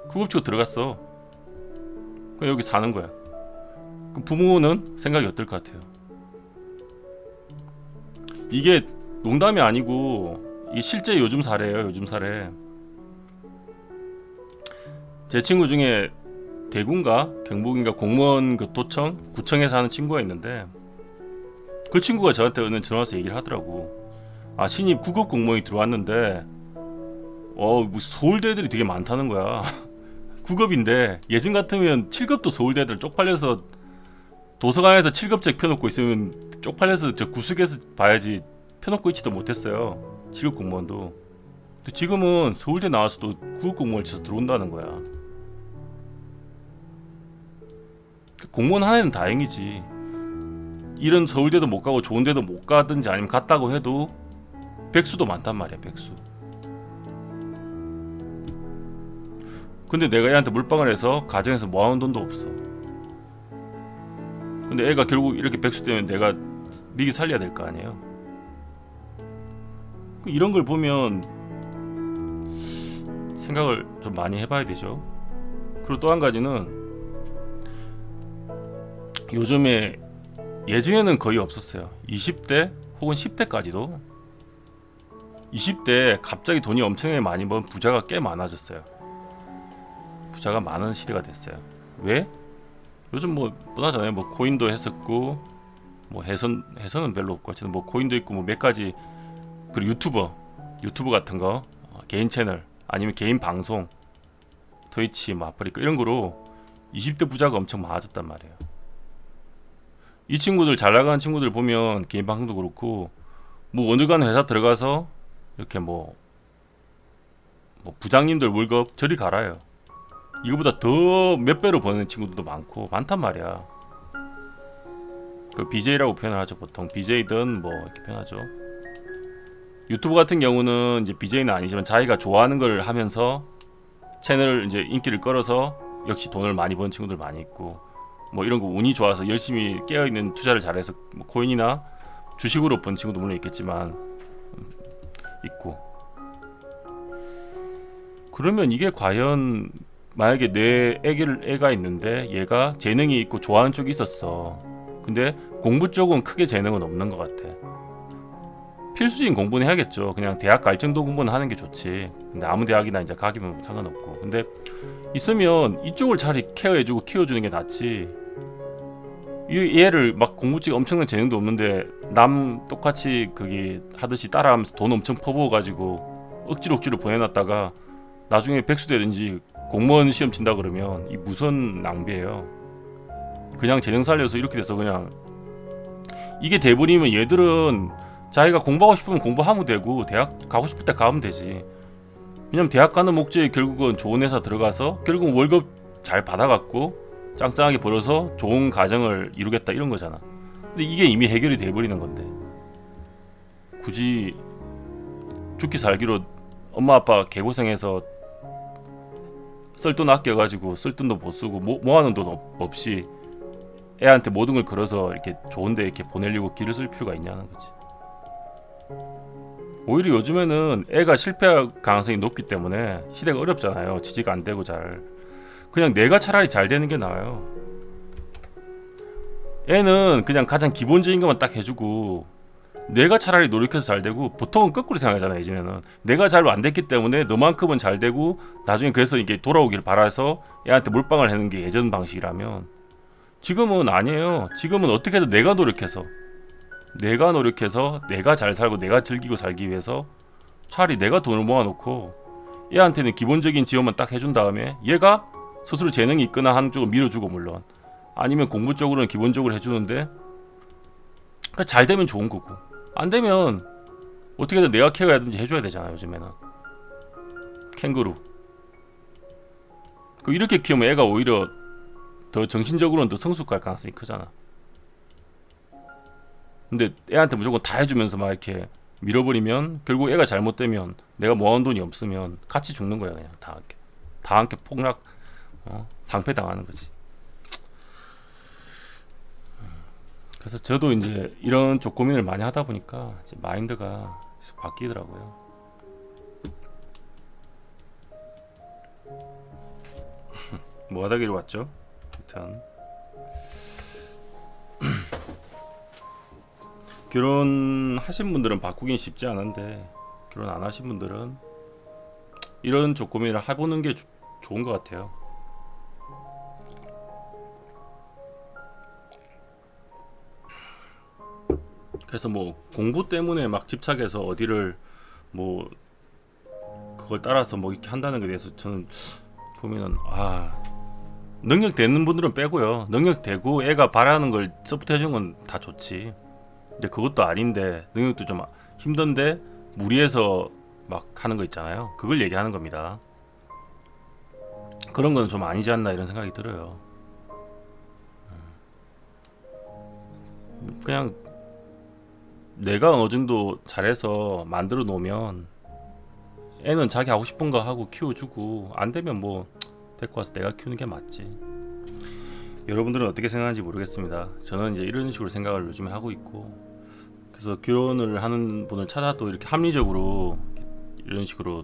국업 치고 들어갔어. 그럼 여기 사는 거야. 그럼 부모는 생각이 어떨 것 같아요? 이게 농담이 아니고 이게 실제 요즘 사례예요. 요즘 사례. 제 친구 중에 대구인가 경북인가 공무원 그 도청 구청에서 하는 친구가 있는데, 그 친구가 저한테 오늘 전화 와서 얘기를 하더라고. 신입 9급 공무원이 들어왔는데 뭐 서울대 애들이 되게 많다는 거야. 9급인데 예전 같으면 7급도 서울대 애들 쪽팔려서 도서관에서 7급책 펴놓고 있으면 쪽팔려서 저 구석에서 봐야지 펴놓고 있지도 못했어요. 7급 공무원도. 근데 지금은 서울대 나와서도 9급 공무원을 쳐서 들어온다는 거야. 공무원 하나는 다행이지. 이런 서울대도 못 가고 좋은 데도 못 가든지 아니면 갔다고 해도 백수도 많단 말이야. 백수. 근데 내가 얘한테 물방을 해서 가정에서 모아놓은 돈도 없어. 근데 애가 결국 이렇게 백수 때문에 내가 미기 살려야 될 거 아니에요. 이런 걸 보면 생각을 좀 많이 해봐야 되죠. 그리고 또 한 가지는 요즘에 예전에는 거의 없었어요. 20대 혹은 10대까지도 20대 갑자기 돈이 엄청나게 많이 번 부자가 꽤 많아졌어요. 부자가 많은 시대가 됐어요. 왜? 요즘 뭐 뻔하잖아요. 뭐 코인도 했었고 뭐 해선은 별로 없고 어쨌든 뭐 코인도 있고 뭐 몇 가지. 그리고 유튜브 같은 거 개인 채널 아니면 개인 방송 트위치 뭐 아프리카 이런 거로 20대 부자가 엄청 많아졌단 말이에요. 이 친구들 잘 나가는 친구들 보면 개인 방송도 그렇고 뭐 어느 가는 회사 들어가서 이렇게 뭐 부장님들 월급 저리 갈아요. 이거보다 더 몇 배로 버는 친구들도 많단 말이야. 그 BJ라고 표현을 하죠. 보통 BJ든 뭐 이렇게 표현하죠. 유튜브 같은 경우는 이제 BJ는 아니지만 자기가 좋아하는 걸 하면서 채널을 이제 인기를 끌어서 역시 돈을 많이 버는 친구들 많이 있고 뭐 이런 거 운이 좋아서 열심히 깨어있는 투자를 잘해서 뭐 코인이나 주식으로 번 친구도 물론 있겠지만 있고. 그러면 이게 과연 만약에 내 애가 있는데 얘가 재능이 있고 좋아하는 쪽이 있었어. 근데 공부 쪽은 크게 재능은 없는 것 같아. 필수적인 공부는 해야겠죠. 그냥 대학 갈 정도 공부는 하는 게 좋지. 근데 아무 대학이나 이제 가기면 상관없고. 근데 있으면 이쪽을 잘 케어해주고 키워주는 게 낫지. 이 얘를 막 공부 쪽에 엄청난 재능도 없는데 남 똑같이 그게 하듯이 따라하면서 돈 엄청 퍼부어가지고 억지로 보내놨다가 나중에 백수 되든지 공무원 시험 친다 그러면 이 무슨 낭비예요. 그냥 재능 살려서 이렇게 돼서 그냥 이게 돼버리면 얘들은 자기가 공부하고 싶으면 공부하면 되고 대학 가고 싶을 때 가면 되지. 왜냐면 대학 가는 목적이 결국은 좋은 회사 들어가서 결국 월급 잘 받아갖고 짱짱하게 벌어서 좋은 가정을 이루겠다 이런 거잖아. 근데 이게 이미 해결이 돼버리는 건데 굳이 죽기 살기로 엄마 아빠 개고생해서 쓸 돈 아껴가지고 쓸 돈도 못 쓰고 모아놓은 돈 없이 애한테 모든 걸 걸어서 이렇게 좋은데 이렇게 보내려고 길을 쓸 필요가 있냐는 거지. 오히려 요즘에는 애가 실패할 가능성이 높기 때문에 시대가 어렵잖아요. 취직 안 되고 잘. 그냥 내가 차라리 잘 되는 게 나아요. 애는 그냥 가장 기본적인 것만 딱 해주고 내가 차라리 노력해서 잘 되고 보통은 거꾸로 생각하잖아. 예전에는 내가 잘 안 됐기 때문에 너만큼은 잘 되고 나중에 그래서 이게 돌아오길 바라서 애한테 몰빵을 하는 게 예전 방식이라면 지금은 아니에요. 지금은 어떻게든 내가 노력해서 내가 잘 살고 내가 즐기고 살기 위해서 차라리 내가 돈을 모아놓고 얘한테는 기본적인 지원만 딱 해준 다음에 얘가 스스로 재능이 있거나 하는 쪽을 밀어주고 물론 아니면 공부 쪽으로는 기본적으로 해주는데 그러니까 잘 되면 좋은 거고 안 되면 어떻게든 내가 케어하든지 해줘야 되잖아. 요즘에는 캥거루 이렇게 키우면 애가 오히려 더 정신적으로는 더 성숙할 가능성이 크잖아. 근데 애한테 무조건 다 해주면서 막 이렇게 밀어버리면 결국 애가 잘못되면 내가 모아놓은 돈이 없으면 같이 죽는 거야. 그냥 다 함께 폭락 상패 당하는 거지. 그래서 저도 이제 이런 쪽 고민을 많이 하다 보니까 이제 마인드가 계속 바뀌더라고요. 뭐 하다기로 왔죠? 일단 결혼하신 분들은 바꾸긴 쉽지 않은데 결혼 안 하신 분들은 이런 쪽 고민을 해보는 게 좋은 것 같아요. 그래서 뭐 공부 때문에 막 집착해서 어디를 뭐 그걸 따라서 뭐 이렇게 한다는 것에 대해서 저는 보면은 능력 되는 분들은 빼고요. 능력 되고 애가 바라는 걸 서포트 해주는 건 다 좋지. 근데 그것도 아닌데 능력도 좀 힘든데 무리해서 막 하는 거 있잖아요. 그걸 얘기하는 겁니다. 그런 건 좀 아니지 않나 이런 생각이 들어요. 그냥 내가 어느 정도 잘해서 만들어 놓으면 애는 자기 하고 싶은 거 하고 키워주고 안 되면 뭐 데리고 와서 내가 키우는 게 맞지. 여러분들은 어떻게 생각하는지 모르겠습니다. 저는 이제 이런 식으로 생각을 요즘에 하고 있고, 그래서 결혼을 하는 분을 찾아도 이렇게 합리적으로 이런 식으로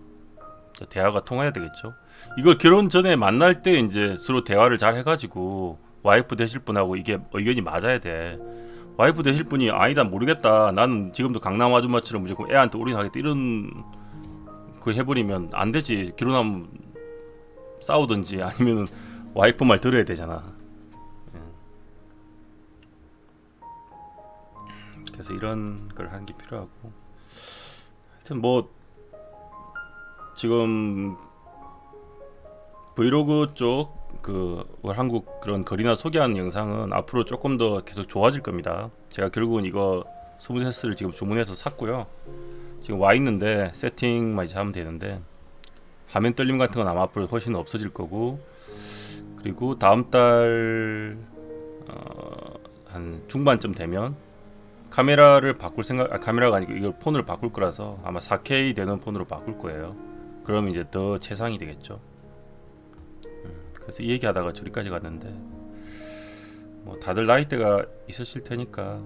대화가 통해야 되겠죠. 이걸 결혼 전에 만날 때 이제 서로 대화를 잘 해가지고 와이프 되실 분하고 이게 의견이 맞아야 돼. 와이프 되실 분이 아니다 모르겠다, 나는 지금도 강남 아줌마처럼 무조건 애한테 올인하겠다, 이런 그 해버리면 안 되지. 결혼하면 싸우든지 아니면 와이프 말 들어야 되잖아. 그래서 이런 걸 하는 게 필요하고, 하여튼 뭐 지금 브이로그 쪽 그 한국 그런 거리나 소개하는 영상은 앞으로 조금 더 계속 좋아질 겁니다. 제가 결국은 이거 스무세스를 지금 주문해서 샀고요. 지금 와 있는데 세팅만 이제 하면 되는데, 화면 떨림 같은 건 아마 앞으로 훨씬 없어질 거고, 그리고 다음 달 한 중반쯤 되면 카메라를 바꿀 생각, 카메라가 아니고 이걸 폰으로 바꿀 거라서 아마 4K 되는 폰으로 바꿀 거예요. 그러면 이제 더 최상이 되겠죠. 그래서 이 얘기하다가 저기까지 갔는데, 뭐 다들 나이대가 있으실 테니까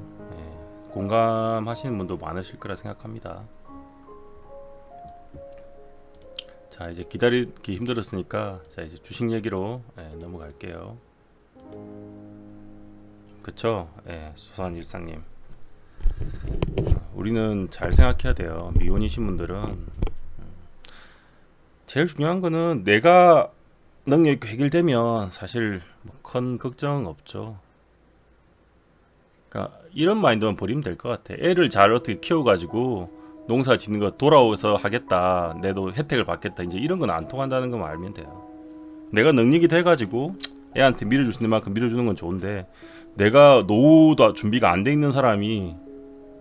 공감하시는 분도 많으실 거라 생각합니다. 자, 이제 기다리기 힘들었으니까 자 이제 주식 얘기로 넘어갈게요. 그쵸? 수산 일상님, 우리는 잘 생각해야 돼요. 미혼이신 분들은 제일 중요한 거는 내가 능력이 해결되면 사실 뭐 큰 걱정 없죠. 그러니까 이런 마인드만 버리면 될 것 같아. 애를 잘 어떻게 키워가지고 농사 짓는 거 돌아오서 하겠다, 내도 혜택을 받겠다, 이제 이런 건 안 통한다는 것만 알면 돼요. 내가 능력이 돼가지고 애한테 밀어줄 수 있는 만큼 밀어주는 건 좋은데, 내가 노후도 준비가 안 돼 있는 사람이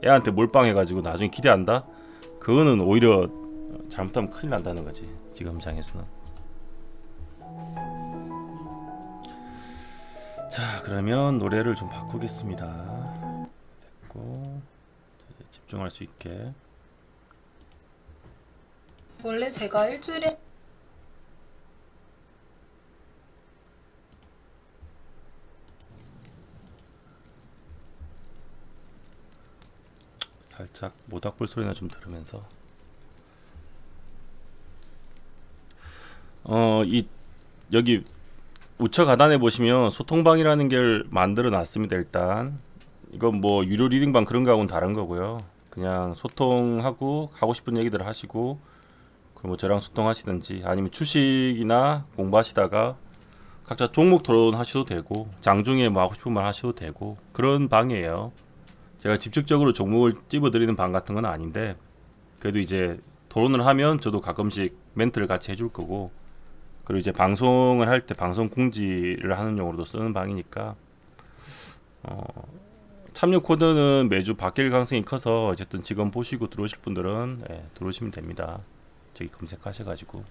애한테 몰빵해가지고 나중에 기대한다? 그거는 오히려 잘못하면 큰일 난다는 거지, 지금 장에서는. 자, 그러면 노래를 좀 바꾸겠습니다. 됐고, 이제 집중할 수 있게. 원래 제가 일주일에 살짝 모닥불 소리나 좀 들으면서 이 여기 우측 하단에 보시면 소통방이라는 걸 만들어 놨습니다. 일단 이건 뭐 유료 리딩방 그런 거하고는 다른 거고요. 그냥 소통하고 하고 싶은 얘기들 하시고, 그럼 뭐 저랑 소통하시든지 아니면 주식이나 공부하시다가 각자 종목 토론하셔도 되고, 장중에 뭐 하고 싶은 말 하셔도 되고, 그런 방이에요. 제가 직접적으로 종목을 찝어드리는 방 같은 건 아닌데, 그래도 이제 토론을 하면 저도 가끔씩 멘트를 같이 해줄 거고, 그리고 이제 방송을 할 때 방송 공지를 하는 용으로도 쓰는 방이니까, 참여 코드는 매주 바뀔 가능성이 커서 어쨌든 지금 보시고 들어오실 분들은 들어오시면 됩니다. 저기 검색하셔가지고.